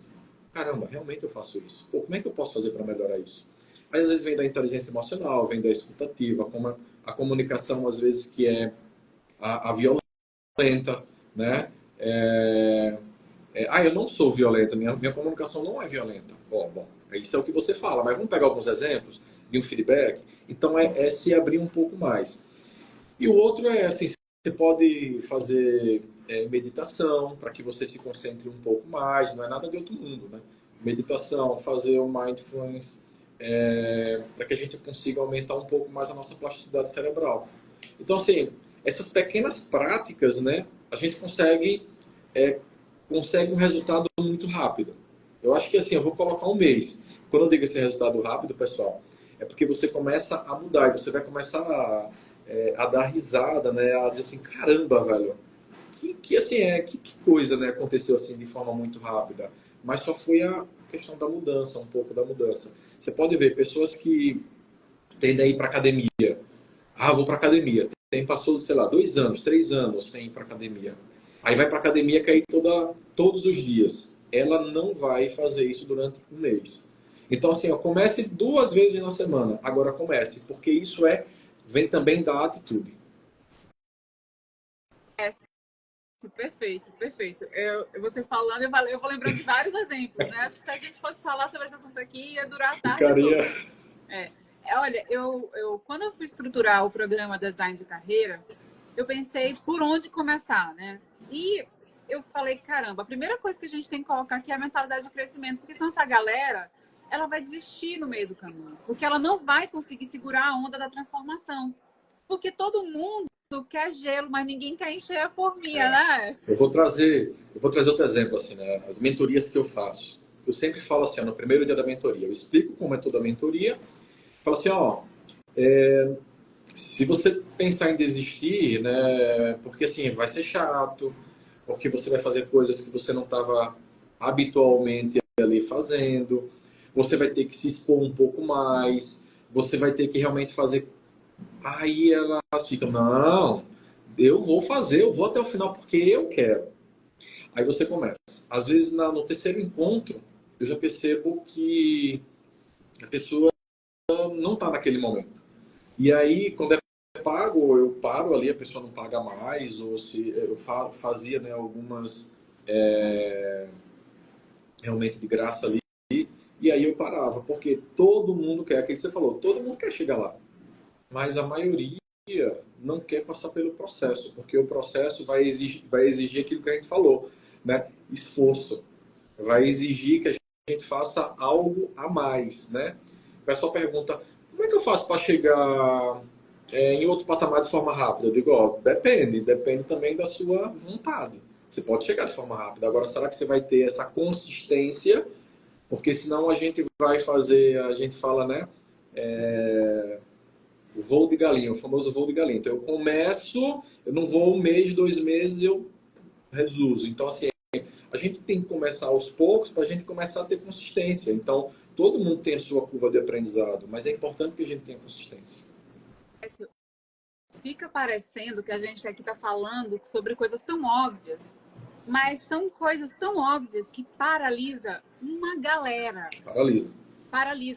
Caramba, realmente eu faço isso. Pô, como é que eu posso fazer para melhorar isso? Às vezes vem da inteligência emocional, vem da escutativa, como a comunicação, às vezes, que é a violenta, né? Eu não sou violento, minha comunicação não é violenta. Bom, isso é o que você fala, mas vamos pegar alguns exemplos de um feedback. Então, se abrir um pouco mais. E o outro é assim, você pode fazer meditação para que você se concentre um pouco mais, não é nada de outro mundo, né? Meditação, fazer o mindfulness, para que a gente consiga aumentar um pouco mais a nossa plasticidade cerebral. Então, assim, essas pequenas práticas, né, a gente consegue um resultado muito rápido. Eu acho que assim, eu vou colocar um mês. Quando eu digo esse resultado rápido, pessoal, é porque você começa a mudar, e você vai começar a dar risada, né? A dizer assim, caramba, velho, que coisa, né, aconteceu assim de forma muito rápida. Mas só foi a questão da mudança, um pouco da mudança. Você pode ver pessoas que tendem a ir para academia. Ah, vou para academia. Passou, sei lá, 2 anos, 3 anos sem ir para academia. Aí vai para academia quer ir todos os dias. Ela não vai fazer isso durante um mês. Então, assim, ó, comece 2 vezes na semana. Agora comece, porque isso vem também da atitude. Perfeito, perfeito. Você falando, eu vou lembrando de vários exemplos, né? Acho que se a gente fosse falar sobre esse assunto aqui, ia durar a tarde Ficaria. toda. Olha, quando eu fui estruturar o programa Design de Carreira, eu pensei por onde começar, né? E eu falei, caramba, a primeira coisa que a gente tem que colocar aqui é a mentalidade de crescimento, porque senão essa galera, ela vai desistir no meio do caminho, porque ela não vai conseguir segurar a onda da transformação. Porque todo mundo quer gelo, mas ninguém quer encher a forminha, né? Eu vou trazer outro exemplo, assim, né? As mentorias que eu faço. Eu sempre falo assim, ó, no primeiro dia da mentoria, eu explico como é toda a mentoria, falo assim, ó, se você pensar em desistir, né, porque assim, vai ser chato, porque você vai fazer coisas que você não estava habitualmente ali fazendo, você vai ter que se expor um pouco mais, você vai ter que realmente fazer. Aí ela fica, não, eu vou fazer, eu vou até o final porque eu quero. Aí você começa. Às vezes, no terceiro encontro, eu já percebo que a pessoa não está naquele momento. E aí, quando é pago, eu paro ali, a pessoa não paga mais, ou se eu fazia, né, algumas realmente de graça ali, e aí eu parava, porque todo mundo quer, aquilo que você falou, todo mundo quer chegar lá, mas a maioria não quer passar pelo processo, porque o processo vai exigir aquilo que a gente falou, né? Esforço, vai exigir que a gente faça algo a mais, né? O pessoal pergunta, como é que eu faço para chegar em outro patamar de forma rápida? Eu digo, ó, depende também da sua vontade. Você pode chegar de forma rápida, agora será que você vai ter essa consistência? Porque senão a gente vai fazer, a gente fala, né? O voo de galinha, o famoso voo de galinha. Então eu começo, eu não vou 1 mês, 2 meses, eu reduzo. Então, assim, a gente tem que começar aos poucos para a gente começar a ter consistência. Então, todo mundo tem a sua curva de aprendizado, mas é importante que a gente tenha consistência. Fica parecendo que a gente aqui está falando sobre coisas tão óbvias, mas são coisas tão óbvias que paralisa uma galera. Paralisa.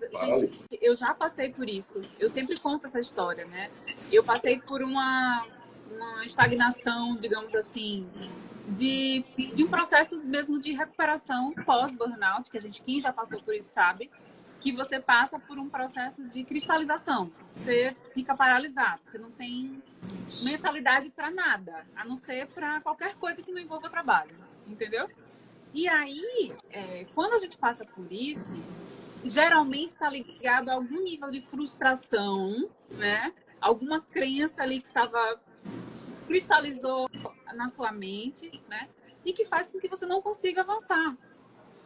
Gente, eu já passei por isso. Eu sempre conto essa história, né? Eu passei por uma estagnação, digamos assim, de um processo mesmo de recuperação pós-burnout, que quem já passou por isso sabe, que você passa por um processo de cristalização. Você fica paralisado, você não tem mentalidade para nada, a não ser para qualquer coisa que não envolva trabalho, entendeu? E aí, quando a gente passa por isso, geralmente está ligado a algum nível de frustração, né? Alguma crença ali que cristalizou na sua mente, né? E que faz com que você não consiga avançar,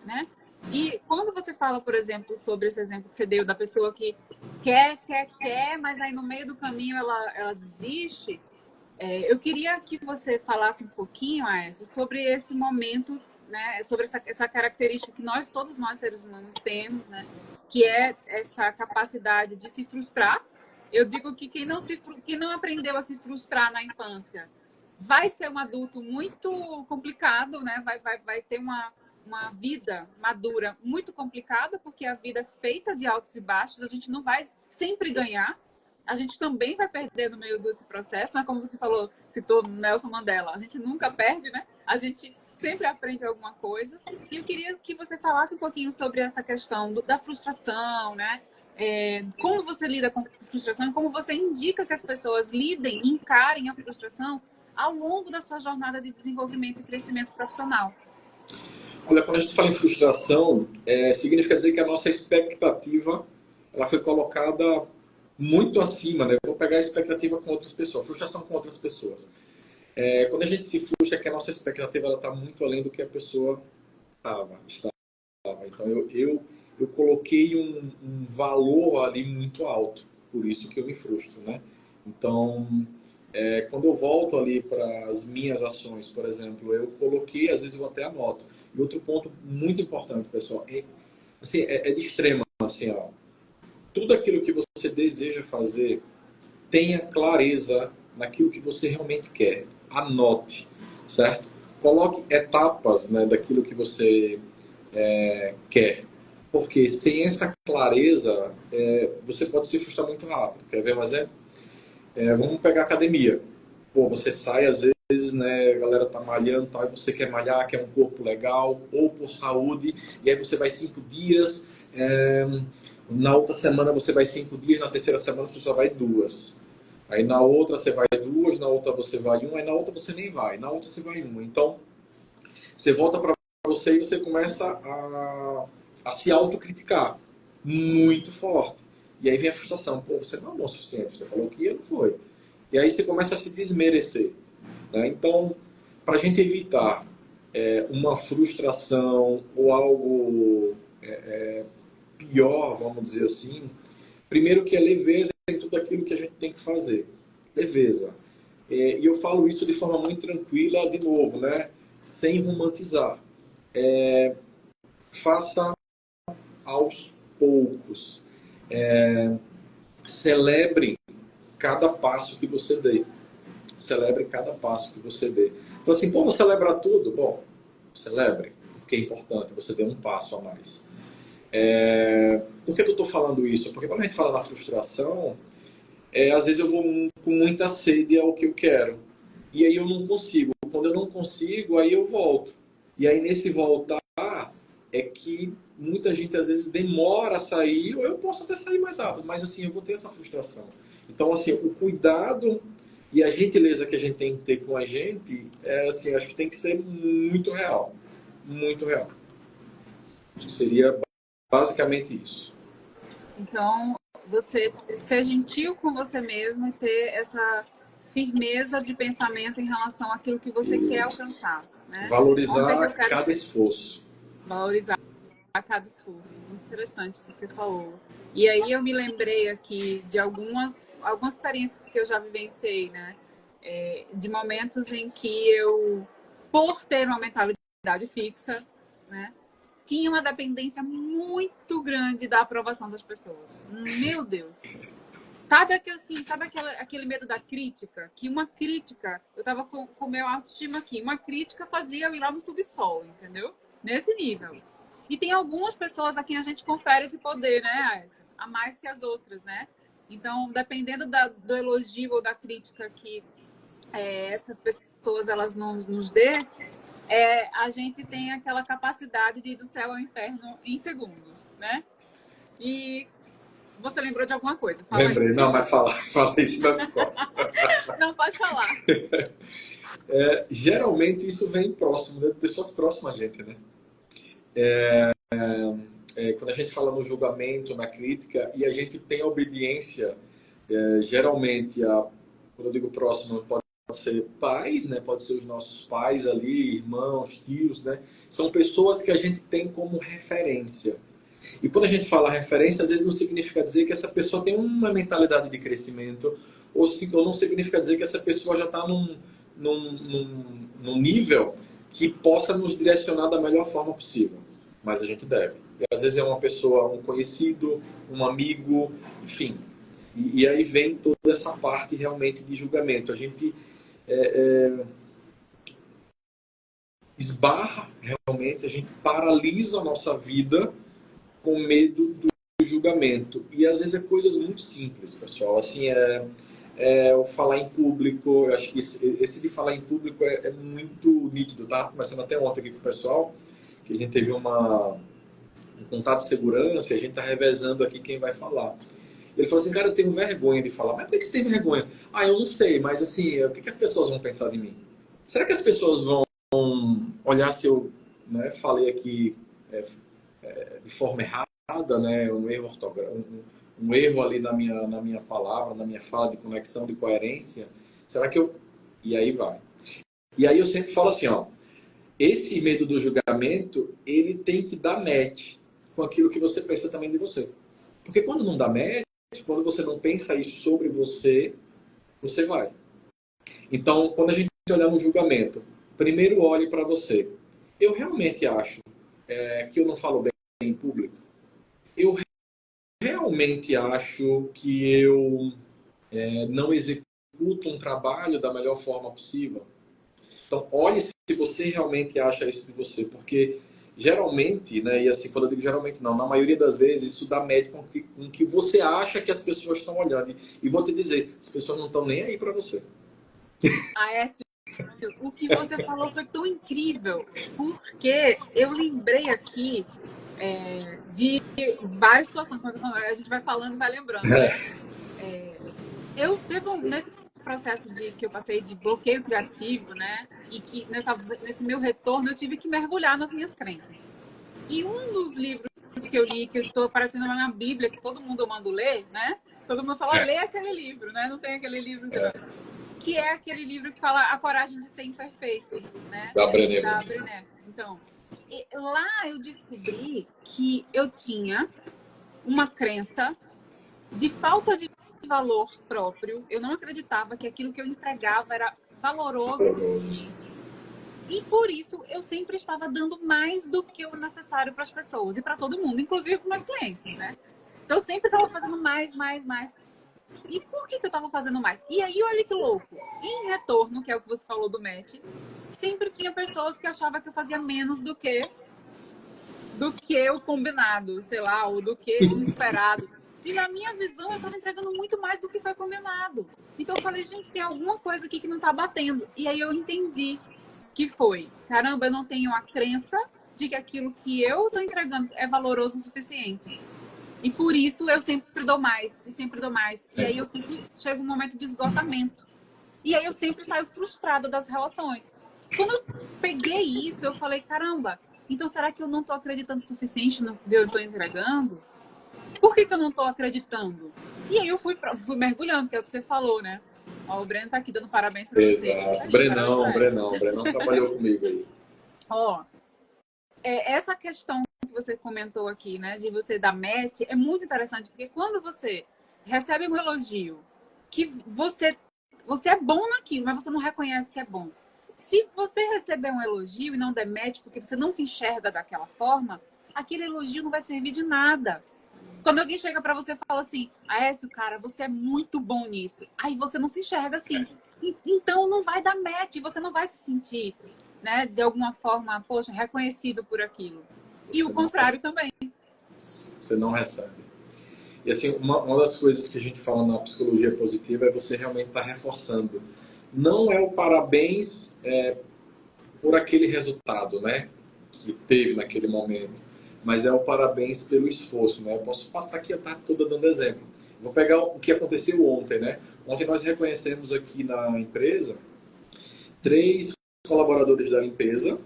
né? E quando você fala, por exemplo, sobre esse exemplo que você deu da pessoa que quer, mas aí no meio do caminho ela desiste, eu queria que você falasse um pouquinho, Aécio, sobre esse momento, né? Sobre essa característica que todos nós seres humanos temos, né? Que é essa capacidade de se frustrar. Eu digo que quem não aprendeu a se frustrar na infância vai ser um adulto muito complicado, né? Vai ter uma vida madura muito complicada, porque a vida é feita de altos e baixos, a gente não vai sempre ganhar, a gente também vai perder no meio desse processo, mas como você falou, citou Nelson Mandela, a gente nunca perde, né? A gente sempre aprende alguma coisa. E eu queria que você falasse um pouquinho sobre essa questão da frustração, né? Como você lida com a frustração e como você indica que as pessoas lidem, encarem a frustração ao longo da sua jornada de desenvolvimento e crescimento profissional. Olha, quando a gente fala em frustração, significa dizer que a nossa expectativa ela foi colocada muito acima, né? Eu vou pegar a expectativa com outras pessoas, frustração com outras pessoas. Quando a gente se frustra, é que a nossa expectativa está muito além do que a pessoa estava. Então, eu coloquei um valor ali muito alto, por isso que eu me frustro, né? Então, quando eu volto ali para as minhas ações, por exemplo, eu coloquei, às vezes eu até anoto. E outro ponto muito importante, pessoal, assim, é de extrema, assim, ó, tudo aquilo que você deseja fazer, tenha clareza naquilo que você realmente quer. Anote, certo? Coloque etapas, né, daquilo que você quer. Porque sem essa clareza, você pode se frustrar muito rápido. Quer ver um exemplo? Vamos pegar academia. Pô, você sai às vezes, né, a galera tá malhando, tal, e você quer malhar, quer um corpo legal, ou por saúde, e aí você vai 5 dias, na outra semana você vai 5 dias, na terceira semana você só vai 2. Aí na outra você vai 2, na outra você vai 1, aí na outra você nem vai, na outra você vai 1. Então, você volta para você e você começa a se autocriticar muito forte. E aí vem a frustração. Pô, você não é bom o suficiente. Você falou que ia, não foi. E aí você começa a se desmerecer. Né? Então, para a gente evitar uma frustração ou algo pior, vamos dizer assim, primeiro que é leveza em tudo aquilo que a gente tem que fazer. Leveza. E eu falo isso de forma muito tranquila, de novo, né? Sem romantizar. Faça aos poucos. Celebre cada passo que você dê. Celebre cada passo que você dê. Então assim, pô, vou celebrar tudo? Bom, celebre, porque é importante, você dê um passo a mais. Por que eu estou falando isso? Porque quando a gente fala na frustração, às vezes eu vou com muita sede ao que eu quero. E aí eu não consigo. Quando eu não consigo, aí eu volto. E aí nesse voltar é que muita gente às vezes demora a sair, ou eu posso até sair mais rápido, mas assim, eu vou ter essa frustração. Então, assim, o cuidado e a gentileza que a gente tem que ter com a gente, assim, acho que tem que ser muito real. Muito real. Acho que seria basicamente isso. Então, você ser gentil com você mesmo e ter essa firmeza de pensamento em relação àquilo que você quer alcançar, né? Onde é que Valorizar eu quero cada esforço. valorizar cada esforço. Muito interessante isso que você falou. E aí eu me lembrei aqui de algumas experiências que eu já vivenciei, né? De momentos em que eu, por ter uma mentalidade fixa, né? Tinha uma dependência muito grande da aprovação das pessoas. Meu Deus. Aquele medo da crítica? Que uma crítica, eu tava com o meu autoestima aqui, uma crítica fazia eu ir lá no subsolo, entendeu? Nesse nível. E tem algumas pessoas a quem a gente confere esse poder, né, Aécio? A mais que as outras, né? Então, dependendo do elogio ou da crítica que essas pessoas elas nos dê, a gente tem aquela capacidade de ir do céu ao inferno em segundos, né? E você lembrou de alguma coisa? Fala Lembrei, aí. não, mas fala isso não te corta. Não, pode falar. Geralmente isso vem próximo, né? De pessoas próximas a gente, né? Quando a gente fala no julgamento, na crítica, e a gente tem a obediência, geralmente, quando eu digo próximo, pode ser pais, né? Pode ser os nossos pais ali, irmãos, tios, né? São pessoas que a gente tem como referência. E quando a gente fala referência, às vezes não significa dizer que essa pessoa tem uma mentalidade de crescimento, ou não significa dizer que essa pessoa já está num nível que possa nos direcionar da melhor forma possível. Mas a gente deve. E às vezes é uma pessoa, um conhecido, um amigo, enfim. E aí vem toda essa parte realmente de julgamento. A gente esbarra realmente, a gente paralisa a nossa vida com medo do julgamento. E às vezes é coisas muito simples, pessoal. Assim, o falar em público, eu acho que esse de falar em público é muito nítido, tá? Começando até ontem aqui com o pessoal, que a gente teve um contato de segurança e a gente tá revezando aqui quem vai falar. Ele falou assim, cara, eu tenho vergonha de falar. Mas por que você tem vergonha? Ah, eu não sei, mas assim, o que as pessoas vão pensar de mim? Será que as pessoas vão olhar se eu falei aqui de forma errada, né, um erro ortográfico, um erro ali na minha palavra, na minha fala de conexão, de coerência? Será que eu... E aí vai. E aí eu sempre falo assim, ó, esse medo do julgamento, ele tem que dar match. com aquilo que você pensa também de você. Porque quando não dá match, quando você não pensa isso sobre você, você vai. Então, quando a gente olhar no julgamento, primeiro olhe para você. Eu realmente acho que eu não falo bem em público. Eu realmente acho que eu não executo um trabalho da melhor forma possível. Então, olhe se você realmente acha isso de você, porque geralmente, né, e assim, quando eu digo geralmente não, na maioria das vezes, isso dá média com que você acha que as pessoas estão olhando. E vou te dizer, as pessoas não estão nem aí para você. Aécio, o que você falou foi tão incrível, porque eu lembrei aqui de várias situações, mas a gente vai falando e vai lembrando, né? Eu teve nesse processo que eu passei de bloqueio criativo, né? E que nesse meu retorno eu tive que mergulhar nas minhas crenças. E um dos livros que eu li, que eu estou parecendo uma bíblia que todo mundo manda ler, né? Todo mundo fala, lê aquele livro, né? Não tem aquele livro que é aquele livro que fala A Coragem de Ser Imperfeito, né? Da Brené. Da Brené. Então, lá eu descobri que eu tinha uma crença de falta de valor próprio. Eu não acreditava que aquilo que eu entregava era valoroso o suficiente. E por isso eu sempre estava dando mais do que o necessário para as pessoas e para todo mundo, inclusive para meus clientes, né? Então eu sempre estava fazendo mais, mais, mais. E por que eu estava fazendo mais? E aí, olha que louco. Em retorno, que é o que você falou do match, sempre tinha pessoas que achavam que eu fazia menos do que o combinado, sei lá, ou do que o esperado. E na minha visão, eu estava entregando muito mais do que foi combinado. Então eu falei, gente, tem alguma coisa aqui que não está batendo. E aí eu entendi que foi, caramba, eu não tenho a crença de que aquilo que eu estou entregando é valoroso o suficiente. E por isso eu sempre dou mais, e sempre dou mais. E aí chega um momento de esgotamento. E aí eu sempre saio frustrada das relações. Quando eu peguei isso, eu falei, caramba, então será que eu não estou acreditando o suficiente no que eu estou entregando? Por que eu não estou acreditando? E aí eu fui mergulhando, que é o que você falou, né? Ó, o Breno tá aqui dando parabéns pra você. Exato. Brenão trabalhou comigo aí. Ó, essa questão que você comentou aqui, né, de você dar match, é muito interessante, porque quando você recebe um elogio que você é bom naquilo, mas você não reconhece que é bom. Se você receber um elogio e não der match porque você não se enxerga daquela forma, aquele elogio não vai servir de nada. Quando alguém chega pra você e fala assim, Aécio, cara, você é muito bom nisso. Aí você não se enxerga assim. Então não vai dar match, você não vai se sentir, né, de alguma forma, poxa, reconhecido por aquilo. E o contrário também. Você não recebe. E assim, uma das coisas que a gente fala na psicologia positiva é você realmente estar reforçando. Não é o parabéns por aquele resultado, né, que teve naquele momento, mas é o parabéns pelo esforço, né? Eu posso passar aqui a tarde toda dando exemplo. Vou pegar o que aconteceu ontem, né? Ontem nós reconhecemos aqui na empresa 3 colaboradores da limpeza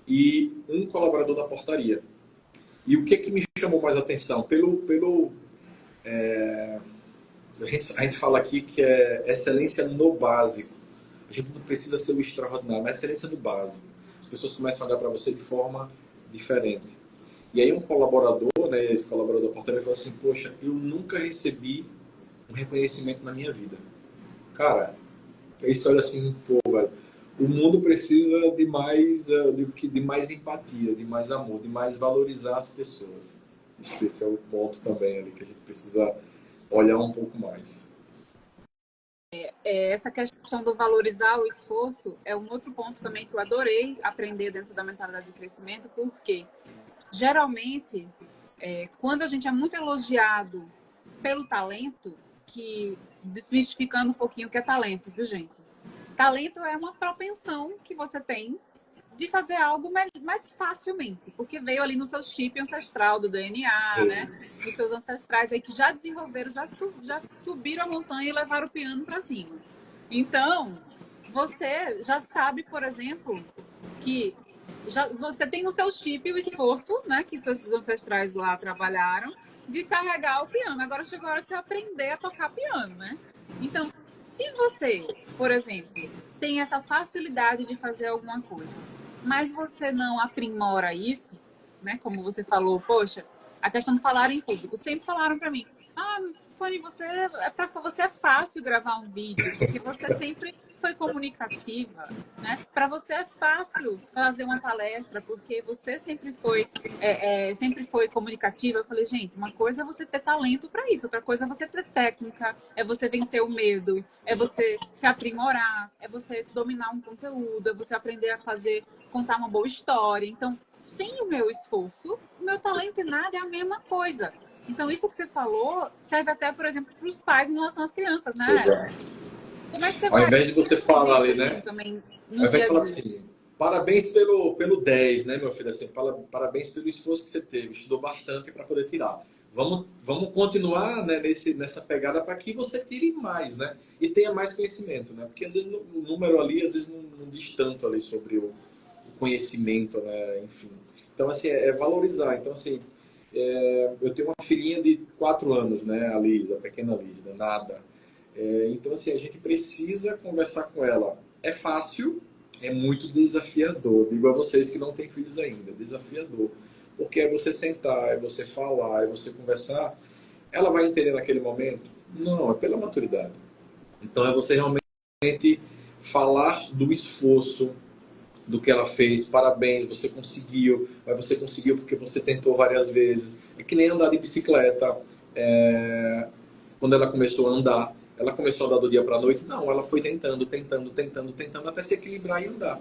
e um colaborador da portaria. E o que me chamou mais atenção? A gente fala aqui que é excelência no básico. A gente não precisa ser o extraordinário, mas excelência no básico. As pessoas começam a olhar para você de forma diferente. E aí um colaborador, né, esse colaborador da portaria, falou assim, poxa, eu nunca recebi um reconhecimento na minha vida. Cara, aí você olha assim, pô, velho, o mundo precisa de mais empatia, de mais amor, de mais valorizar as pessoas. Acho que esse é o ponto também ali que a gente precisa olhar um pouco mais. Essa questão do valorizar o esforço é um outro ponto também que eu adorei aprender dentro da mentalidade de crescimento, porque geralmente, quando a gente é muito elogiado pelo talento, que desmistificando um pouquinho o que é talento, viu, gente? Talento é uma propensão que você tem de fazer algo mais facilmente, porque veio ali no seu chip ancestral do DNA, né? Dos seus ancestrais aí que já desenvolveram, já subiram a montanha e levaram o piano para cima. Então, você já sabe, por exemplo, que você tem no seu chip o esforço, né, que seus ancestrais lá trabalharam, de carregar o piano. Agora chegou a hora de você aprender a tocar piano, né? Então, se você, por exemplo, tem essa facilidade de fazer alguma coisa, mas você não aprimora isso, né? Como você falou, poxa, A questão de falar em público. Sempre falaram para mim, Fanny, para você é fácil gravar um vídeo, porque você sempre foi comunicativa, né? Para você é fácil fazer uma palestra, porque você sempre foi comunicativa. Eu falei, gente, uma coisa é você ter talento para isso, outra coisa é você ter técnica, é você vencer o medo, é você se aprimorar, é você dominar um conteúdo, é você aprender a contar uma boa história. Então, sem o meu esforço, o meu talento e nada é a mesma coisa. Então, isso que você falou serve até, por exemplo, para os pais em relação às crianças, né? Exato. Como é que você Ao vai invés de você falar ali, né? também Ao no invés dia de a falar dia? assim, parabéns pelo 10, né, meu filho? Assim, parabéns pelo esforço que você teve, estudou bastante para poder tirar. Vamos continuar, né, nessa pegada para que você tire mais, né? E tenha mais conhecimento, né? Porque às vezes o número ali, às vezes não diz tanto ali sobre o conhecimento, né? Enfim. Então, assim, é valorizar. Então, assim, eu tenho uma filhinha de 4 anos, né? A Liz, a pequena Liz, né? Nada. Então, assim, a gente precisa conversar com ela. É fácil, é muito desafiador. Digo a vocês que não têm filhos ainda, desafiador. Porque é você sentar, é você falar, é você conversar. Ela vai entender naquele momento? Não, é pela maturidade. Então, é você realmente falar do esforço, do que ela fez, parabéns, você conseguiu, mas você conseguiu porque você tentou várias vezes. É que nem andar de bicicleta. Quando ela começou a andar, ela começou a andar do dia para a noite? Não, ela foi tentando, até se equilibrar e andar.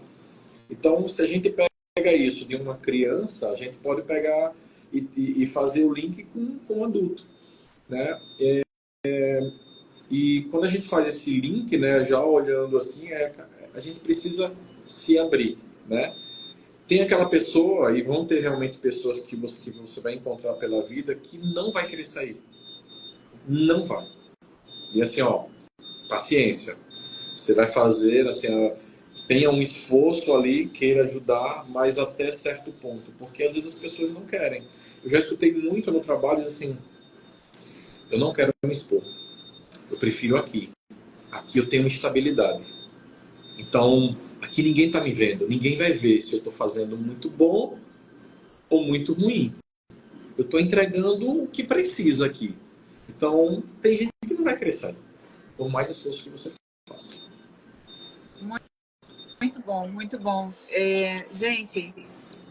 Então, se a gente pega isso de uma criança, a gente pode pegar e fazer o link com o adulto, né? E quando a gente faz esse link, né, já olhando assim, a gente precisa se abrir, né? Tem aquela pessoa, e vão ter realmente pessoas que você vai encontrar pela vida que não vai querer sair. Não vai. E assim, ó, paciência. Você vai fazer, assim, tenha um esforço ali, queira ajudar, mas até certo ponto. Porque às vezes as pessoas não querem. Eu já escutei muito no trabalho, assim, eu não quero me expor. Eu prefiro aqui. Aqui eu tenho uma estabilidade. Então, aqui ninguém está me vendo. Ninguém vai ver se eu estou fazendo muito bom ou muito ruim. Eu estou entregando o que precisa aqui. Então, tem gente que não vai querer sair, por mais esforço que você faça. Muito bom, muito bom. Gente,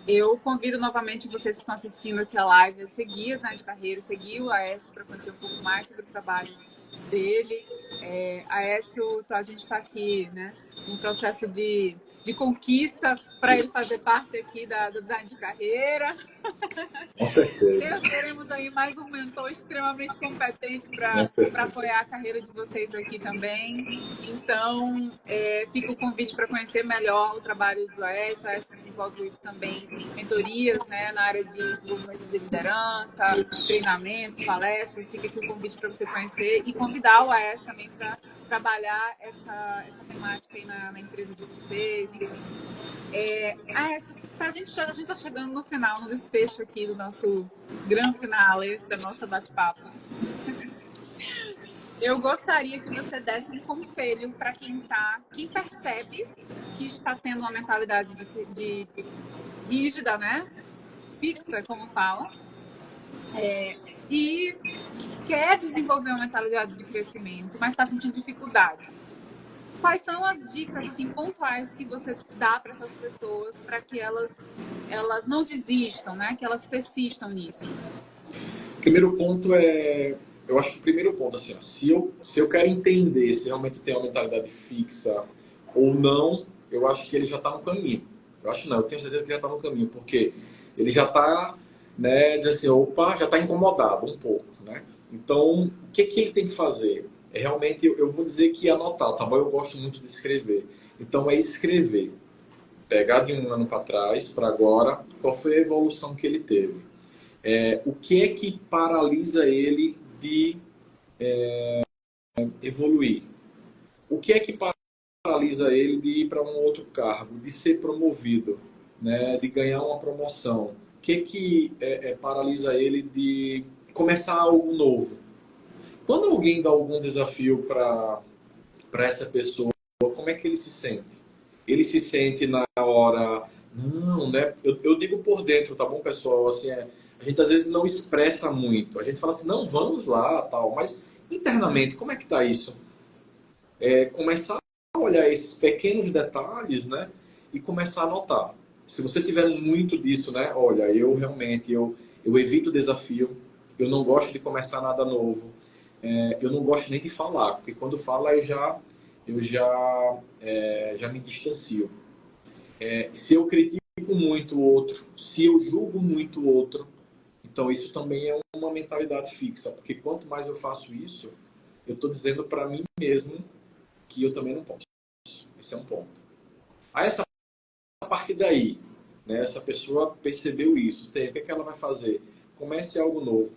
eu convido novamente vocês que estão assistindo aqui a live a seguir a Design de Carreira, seguir o Aécio para conhecer um pouco mais sobre o trabalho dele. Aécio, a gente está aqui, né, num processo de conquista para ele fazer parte aqui do Design de Carreira. Com certeza. Teremos aí mais um mentor extremamente competente Com para certeza. apoiar a carreira de vocês aqui também. Então, fica o convite para conhecer melhor o trabalho do Aécio. O Aécio desenvolve também mentorias, né, na área de desenvolvimento de liderança, treinamentos, palestras. Fica aqui o convite para você conhecer e convidar o Aécio também para trabalhar essa temática aí na empresa de vocês, enfim. A gente está chegando no final, no desfecho aqui do nosso grande finale da nossa bate-papo. Eu gostaria que você desse um conselho para quem percebe que está tendo uma mentalidade de rígida, né? Fixa, como fala, e quer desenvolver uma mentalidade de crescimento, mas está sentindo dificuldade. Quais são as dicas assim pontuais que você dá para essas pessoas para que elas não desistam, né? Que elas persistam nisso? Primeiro ponto eu acho que o primeiro ponto, assim, ó, se eu quero entender se realmente tem uma mentalidade fixa ou não, eu acho que ele já está no caminho. Eu acho não, eu tenho certeza que ele já está no caminho, porque ele já está, né, diz assim, opa, já está incomodado um pouco, né? Então, o que ele tem que fazer? Realmente, eu vou dizer que anotar, tá bom? Eu gosto muito de escrever. Então, é escrever. Pegar de um ano para trás, para agora, qual foi a evolução que ele teve. O que é que paralisa ele de evoluir? O que é que paralisa ele de ir para um outro cargo, de ser promovido, né, de ganhar uma promoção? O que é que paralisa ele de começar algo novo? Quando alguém dá algum desafio para essa pessoa, como é que ele se sente? Ele se sente na hora, não, né? Eu digo por dentro, tá bom, pessoal? Assim, a A gente às vezes não expressa muito. A gente fala assim, não, vamos lá, tal. Mas internamente, como é que tá isso? Começar a olhar esses pequenos detalhes, né? E começar a notar. Se você tiver muito disso, né? Olha, eu realmente, eu evito o desafio. Eu não gosto de começar nada novo. Eu não gosto nem de falar, porque quando fala eu já me distancio. Se eu critico muito o outro, se eu julgo muito o outro, então isso também é uma mentalidade fixa, porque quanto mais eu faço isso, eu estou dizendo para mim mesmo que eu também não posso. Esse é um ponto. Aí a partir daí, né, essa pessoa percebeu isso, o que é que ela vai fazer? Comece algo novo.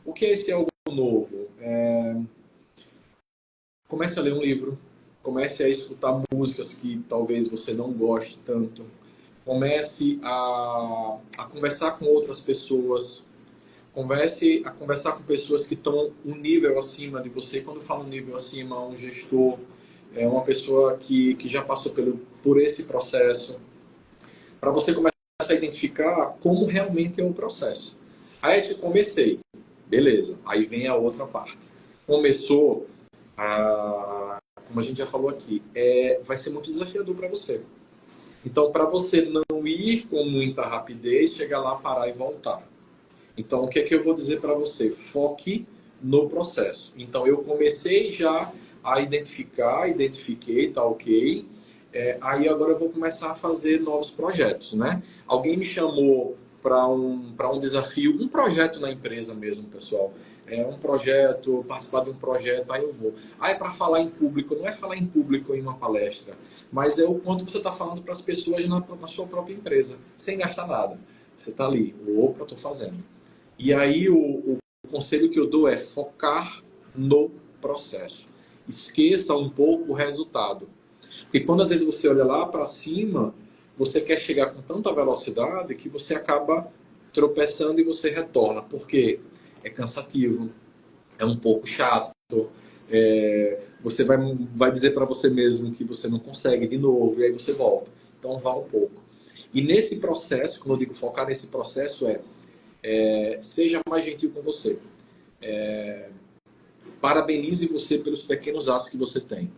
O que é esse algo novo? Comece a ler um livro, comece a escutar músicas que talvez você não goste tanto, comece a conversar com outras pessoas, comece a conversar com pessoas que estão um nível acima de você. Quando eu falo um nível acima, um gestor, uma pessoa que já passou por esse processo, para você começar a identificar como realmente é o processo. Aí eu comecei, beleza, aí vem a outra parte. Começou, como a gente já falou aqui, vai ser muito desafiador para você. Então, para você não ir com muita rapidez, chegar lá, parar e voltar. Então, o que é que eu vou dizer para você? Foque no processo. Então, eu comecei já a identifiquei, tá ok. Aí agora eu vou começar a fazer novos projetos, né? Alguém me chamou para um desafio, um projeto na empresa mesmo, pessoal. Um projeto, participar de um projeto, aí eu vou. É para falar em público, não é falar em público em uma palestra, mas é o quanto você está falando para as pessoas na sua própria empresa, sem gastar nada. Você está ali, opa, estou fazendo. E aí o conselho que eu dou é focar no processo. Esqueça um pouco o resultado. Porque quando às vezes você olha lá para cima, você quer chegar com tanta velocidade que você acaba tropeçando e você retorna. Porque é cansativo, é um pouco chato, você vai dizer para você mesmo que você não consegue de novo, e aí você volta. Então vá um pouco. E nesse processo, quando eu digo focar nesse processo, seja mais gentil com você. Parabenize você pelos pequenos atos que você tem.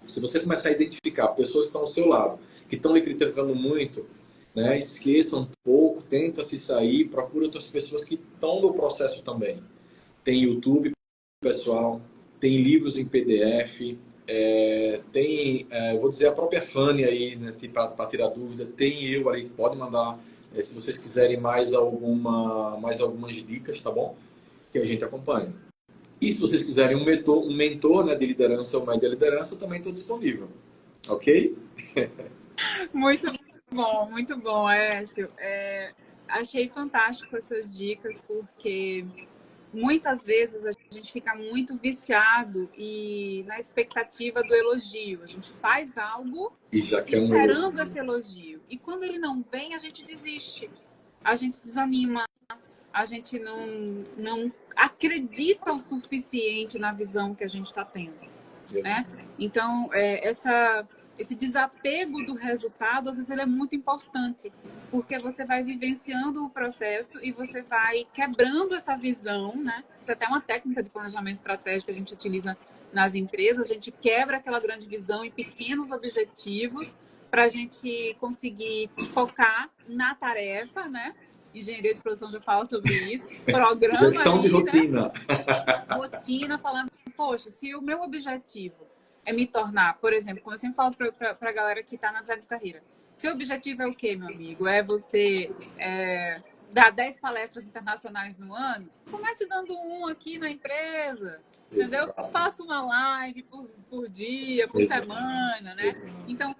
Se você começar a identificar pessoas que estão ao seu lado, que estão lhe criticando muito, né, esqueça um pouco, tenta se sair, procura outras pessoas que estão no processo também. Tem YouTube, pessoal, tem livros em PDF, tem, vou dizer, a própria Fanny aí, né, para tirar dúvida, tem eu ali, pode mandar, se vocês quiserem mais algumas dicas, tá bom? Que a gente acompanha. E se vocês quiserem um mentor, né, de liderança ou mais de liderança, eu também estou disponível. Ok? Muito bom, Écio. Achei fantástico essas dicas, porque muitas vezes a gente fica muito viciado e na expectativa do elogio. A gente faz algo E já que esperando esse elogio. E quando ele não vem, a gente desiste. A gente desanima. A gente não acredita o suficiente na visão que a gente está tendo. Né? Então, esse desapego do resultado, às vezes, ele é muito importante, porque você vai vivenciando o processo e você vai quebrando essa visão, né? Isso é até uma técnica de planejamento estratégico que a gente utiliza nas empresas, a gente quebra aquela grande visão em pequenos objetivos para a gente conseguir focar na tarefa, né? Engenharia de produção já fala sobre isso, programa gestão de rotina. Né? Rotina, falando, poxa, se o meu objetivo é me tornar, por exemplo, como eu sempre falo para a galera que está na área de carreira, seu objetivo é o quê, meu amigo? É você dar 10 palestras internacionais no ano? Comece dando um aqui na empresa, entendeu? Exato. Faça uma live por dia, por semana, né? Exato. Então,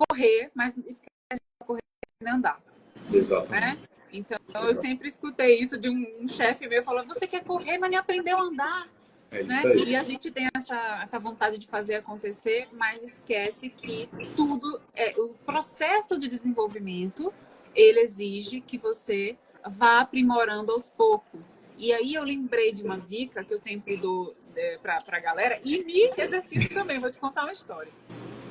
correr, mas esquece de correr e andar. Exatamente. Né? Então, eu sempre escutei isso de um chefe meu, falando, você quer correr, mas nem aprendeu a andar. É né? isso aí. E a gente tem essa vontade de fazer acontecer, mas esquece que tudo, o processo de desenvolvimento, ele exige que você vá aprimorando aos poucos. E aí eu lembrei de uma dica que eu sempre dou para a galera, e me exercito também, vou te contar uma história.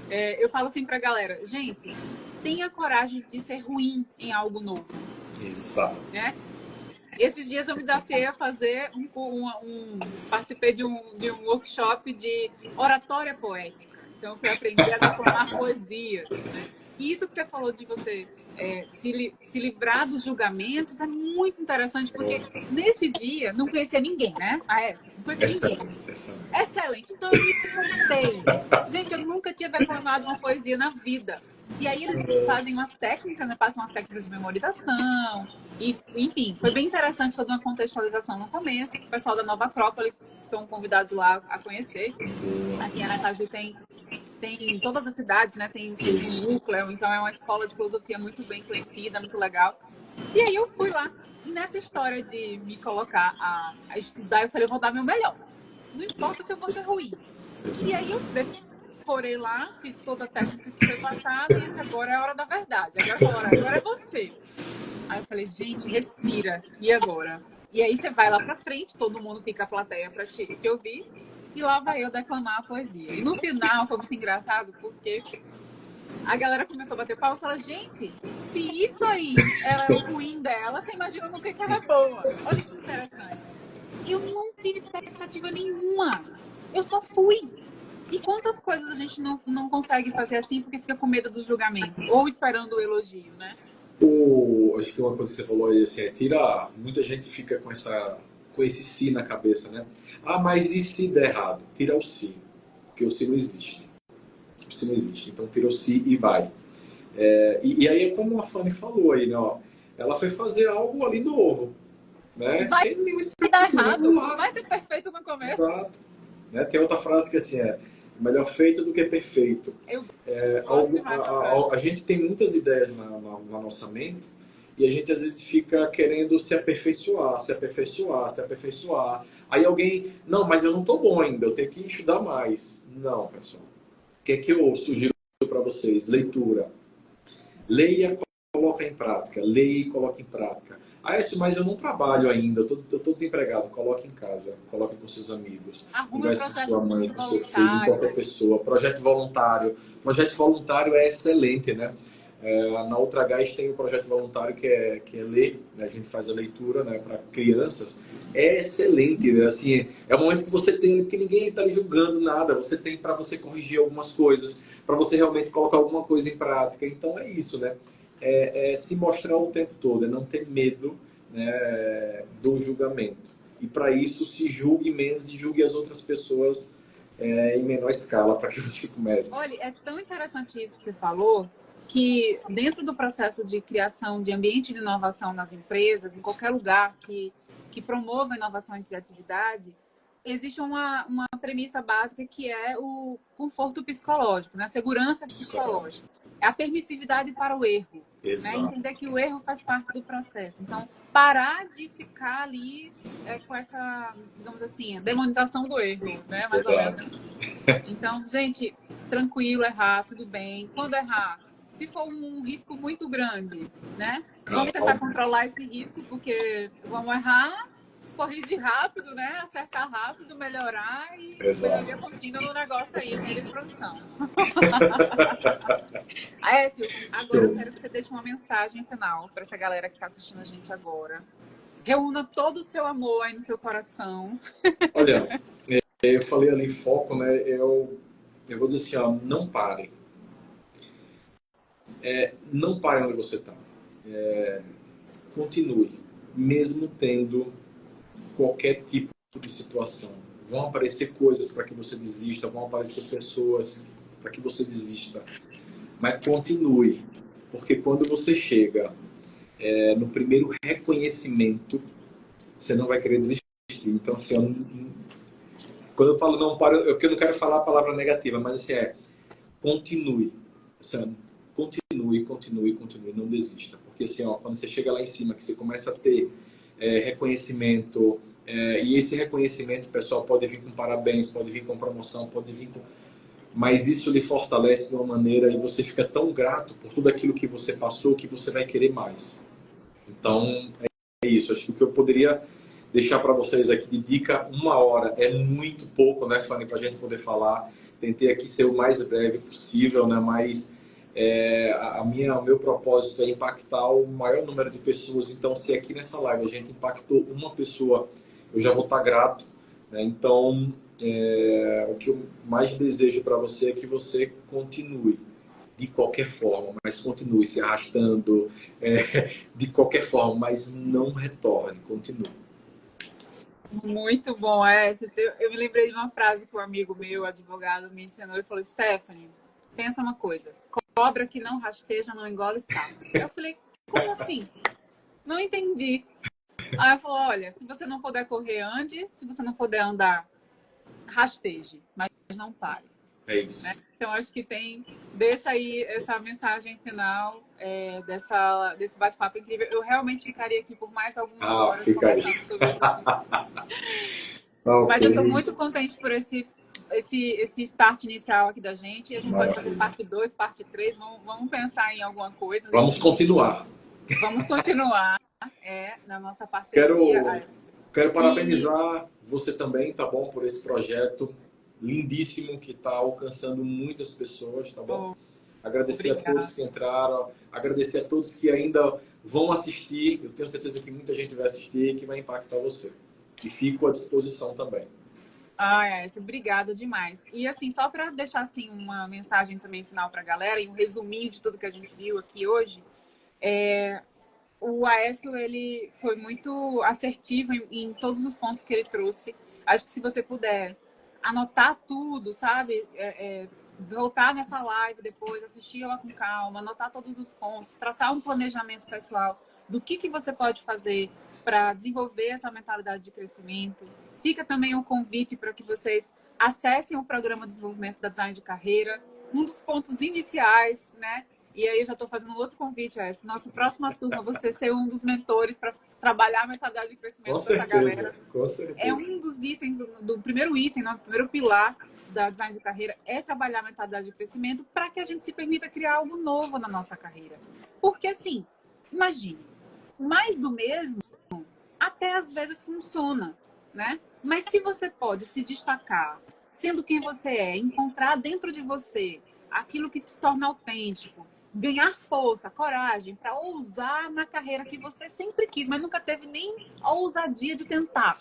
Eu falo assim pra galera, gente, tenha coragem de ser ruim em algo novo, Exato. né? Esses dias eu me desafiei a fazer participei de um workshop de oratória poética. Então eu fui aprender a declamar poesias, né? E isso que você falou de você se livrar dos julgamentos é muito interessante, porque Pronto. nesse dia não conhecia ninguém, né? Aécio, não conhecia ninguém. Excelente, excelente. Excelente. Então eu me soltei. Gente, eu nunca tinha declamado uma poesia na vida. E aí eles fazem umas técnicas, né? Passam umas técnicas de memorização. E, enfim, foi bem interessante toda uma contextualização no começo. O pessoal da Nova Acrópole estão convidados lá a conhecer. Aqui em Aracaju tem em todas as cidades, né? Tem um núcleo, então é uma escola de filosofia muito bem conhecida, muito legal. E aí eu fui lá. E nessa história de me colocar a estudar, eu falei, eu vou dar meu melhor. Não importa se eu vou ser ruim. E aí eu decorei lá, fiz toda a técnica que foi passada e disse, agora é a hora da verdade. Agora é você. Aí eu falei, gente, respira. E agora? E aí você vai lá pra frente, todo mundo fica a plateia pra te ouvir. E lá vai eu declamar a poesia. E no final foi muito engraçado, porque a galera começou a bater palma e falou, gente, se isso aí era o ruim dela, você imagina no que ela é boa. Olha que interessante. Eu não tive expectativa nenhuma. Eu só fui. E quantas coisas a gente não consegue fazer assim porque fica com medo do julgamento? Ou esperando o elogio, né? Acho que uma coisa que você falou aí, assim, muita gente fica com esse si na cabeça, né? Ah, mas e se der errado? Tira o si, porque o si não existe. O si não existe, então tira o si e vai. E aí é como a Fanny falou aí, né? Ó, ela foi fazer algo ali novo, né? Vai dar errado, vai ser perfeito no começo. Exato. Né? Tem outra frase que assim melhor feito do que perfeito. A gente tem muitas ideias na nossa mente e a gente às vezes fica querendo se aperfeiçoar. Aí alguém, não, mas eu não estou bom ainda, eu tenho que estudar mais. Não, pessoal. O que é que eu sugiro para vocês? Leitura. Leia, coloca em prática. Leia e coloca em prática. Mas eu não trabalho ainda, eu tô desempregado. Coloque em casa, coloque com seus amigos, converse com sua mãe, com seu filho, com qualquer pessoa. Projeto voluntário. Projeto voluntário é excelente, né? Na Ultra Gás tem um projeto voluntário que é ler, né? A gente faz a leitura, né, para crianças. É excelente, né? Assim, é o momento que você tem, porque ninguém está lhe julgando nada. Você tem para você corrigir algumas coisas, para você realmente colocar alguma coisa em prática. Então é isso, né? Se mostrar o tempo todo, é não ter medo, né, do julgamento. E para isso se julgue menos e julgue as outras pessoas em menor escala, para que você comece. Olha, é tão interessante isso que você falou, que dentro do processo de criação de ambiente de inovação nas empresas, em qualquer lugar que promova inovação e criatividade, existe uma premissa básica que é o conforto psicológico, né? A segurança psicológica. É a permissividade para o erro. Né? Entender que o erro faz parte do processo. Então, parar de ficar ali com essa, digamos assim, demonização do erro, né? Mais ou menos. Então, gente, tranquilo, errar, tudo bem. Quando errar, se for um risco muito grande, né? Vamos tentar controlar esse risco, porque vamos errar, corrigir rápido, né? Acertar rápido, melhorar e melhoria contínua no negócio aí, engenharia de produção. Aécio, agora eu quero que você deixe uma mensagem final para essa galera que está assistindo a gente agora. Reúna todo o seu amor aí no seu coração. Olha, eu falei ali foco, né? Eu vou dizer assim, ó, não pare. Não pare onde você está. Continue, mesmo tendo qualquer tipo de situação. Vão aparecer coisas para que você desista, vão aparecer pessoas para que você desista. Mas continue, porque quando você chega no primeiro reconhecimento, você não vai querer desistir. Então, assim, quando eu falo não para, eu não quero falar a palavra negativa, mas assim, continue. Assim, continue, não desista. Porque assim, quando você chega lá em cima, que você começa a ter reconhecimento, e esse reconhecimento, pessoal, pode vir com parabéns, pode vir com promoção, pode vir com... Mas isso lhe fortalece de uma maneira e você fica tão grato por tudo aquilo que você passou que você vai querer mais. Então, é isso. Acho que o que eu poderia deixar para vocês aqui de dica, 1 hora é muito pouco, né, Fanny, para a gente poder falar. Tentei aqui ser o mais breve possível, né? Mas o meu propósito é impactar o maior número de pessoas. Então, se aqui nessa live a gente impactou uma pessoa, eu já vou estar grato, né? Então, o que eu mais desejo para você é que você continue de qualquer forma, mas continue se arrastando, de qualquer forma, mas não retorne, continue. Muito bom, eu me lembrei de uma frase que um amigo meu, advogado, me ensinou. Ele falou: Stephanie, pensa uma coisa, cobra que não rasteja não engole sapo. Eu falei: como assim? Não entendi. Aí eu falei: olha, se você não puder correr, ande. Se você não puder andar, rasteje, mas não pare. É isso. Né? Então, acho que deixa aí essa mensagem final desse bate-papo incrível. Eu realmente ficaria aqui por mais algumas horas conversando sobre esse assunto. Mas eu estou muito contente por esse start inicial aqui da gente. E a gente pode fazer parte 2, parte 3. Vamos pensar em alguma coisa. Vamos continuar. Vamos continuar na nossa parceria. Quero parabenizar você também, tá bom? Por esse projeto lindíssimo que está alcançando muitas pessoas, tá bom? Agradecer a todos que entraram, agradecer a todos que ainda vão assistir. Eu tenho certeza que muita gente vai assistir e que vai impactar você. E fico à disposição também. Obrigada demais. E assim, só para deixar assim uma mensagem também final para a galera e um resuminho de tudo que a gente viu aqui hoje, o Aécio, ele foi muito assertivo em todos os pontos que ele trouxe. Acho que se você puder anotar tudo, sabe? Voltar nessa live depois, assistir ela com calma, anotar todos os pontos, traçar um planejamento pessoal do que você pode fazer para desenvolver essa mentalidade de crescimento. Fica também um convite para que vocês acessem o programa de desenvolvimento da Design de Carreira, um dos pontos iniciais, né? E aí eu já estou fazendo um outro convite, nossa próxima turma, você ser um dos mentores para trabalhar a mentalidade de crescimento dessa galera. Com certeza. É um dos itens, do primeiro item, o primeiro pilar da Design de Carreira é trabalhar a mentalidade de crescimento para que a gente se permita criar algo novo na nossa carreira. Porque assim, imagine, mais do mesmo até às vezes funciona, né? Mas se você pode se destacar sendo quem você é, encontrar dentro de você aquilo que te torna autêntico, ganhar força, coragem para ousar na carreira que você sempre quis, mas nunca teve nem a ousadia de tentar,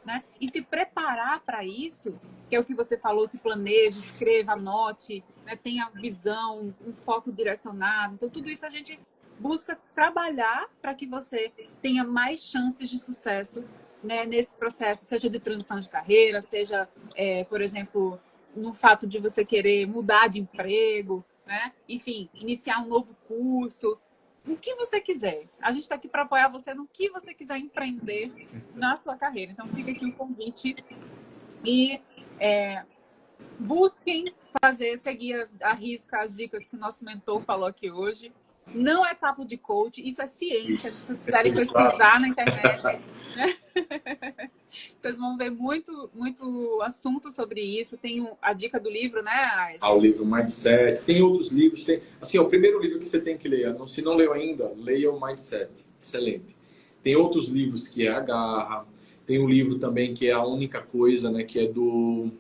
né? E se preparar para isso, que é o que você falou, se planeje, escreva, anote, né? Tenha visão, um foco direcionado. Então, tudo isso a gente busca trabalhar para que você tenha mais chances de sucesso, né, nesse processo, seja de transição de carreira, seja, por exemplo, no fato de você querer mudar de emprego, né? Enfim, iniciar um novo curso, o que você quiser. A gente está aqui para apoiar você no que você quiser empreender na sua carreira. Então, fica aqui o convite e busquem seguir à risca as dicas que o nosso mentor falou aqui hoje. Não é papo de coach, isso é ciência. Se vocês quiserem pesquisar na internet, né? Vocês vão ver muito, muito assunto sobre isso. Tem a dica do livro, né? O livro Mindset. Tem outros livros. Assim, o primeiro livro que você tem que ler. Se não leu ainda, leia o Mindset. Excelente. Tem outros livros que é a Garra. Tem um livro também que é A Única Coisa, né? Que é do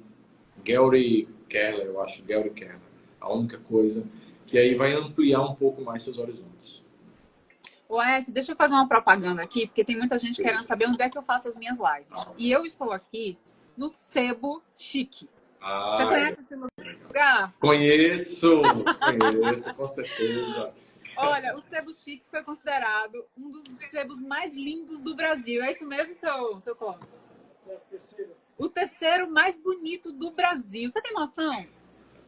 Gary Keller, eu acho. Gary Keller. A Única Coisa. Que aí vai ampliar um pouco mais seus horizontes. Aécio, deixa eu fazer uma propaganda aqui, porque tem muita gente querendo saber onde é que eu faço as minhas lives. E eu estou aqui no Sebo Chique. Você conhece esse lugar? Conheço, com certeza. Olha, o Sebo Chique foi considerado um dos sebos mais lindos do Brasil. É isso mesmo, seu Cláudio? O terceiro mais bonito do Brasil. Você tem noção?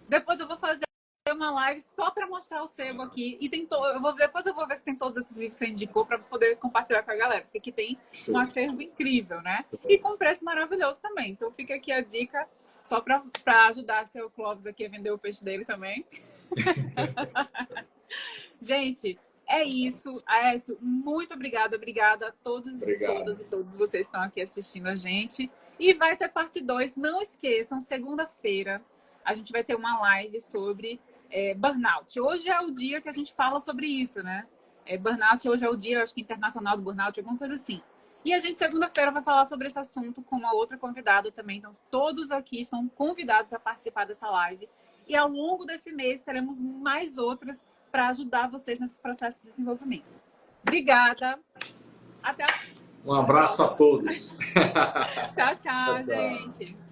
Depois eu vou fazer uma live só para mostrar o sebo aqui. E depois eu vou ver se tem todos esses livros que você indicou para poder compartilhar com a galera. Porque aqui tem um acervo incrível, né? E com preço maravilhoso também. Então fica aqui a dica só para ajudar seu Clóvis aqui a vender o peixe dele também. Gente, é isso. Aécio, muito obrigada. Obrigada a todos e todas e todos vocês que estão aqui assistindo a gente. E vai ter parte 2. Não esqueçam, segunda-feira a gente vai ter uma live sobre burnout. Hoje é o dia que a gente fala sobre isso, né? Burnout, hoje é o dia, acho que internacional do burnout, alguma coisa assim. E a gente, segunda-feira, vai falar sobre esse assunto com uma outra convidada também. Então, todos aqui estão convidados a participar dessa live. E ao longo desse mês, teremos mais outras para ajudar vocês nesse processo de desenvolvimento. Obrigada. Até a Um abraço a todos. Tchau, tchau, Tchau, tchau. gente.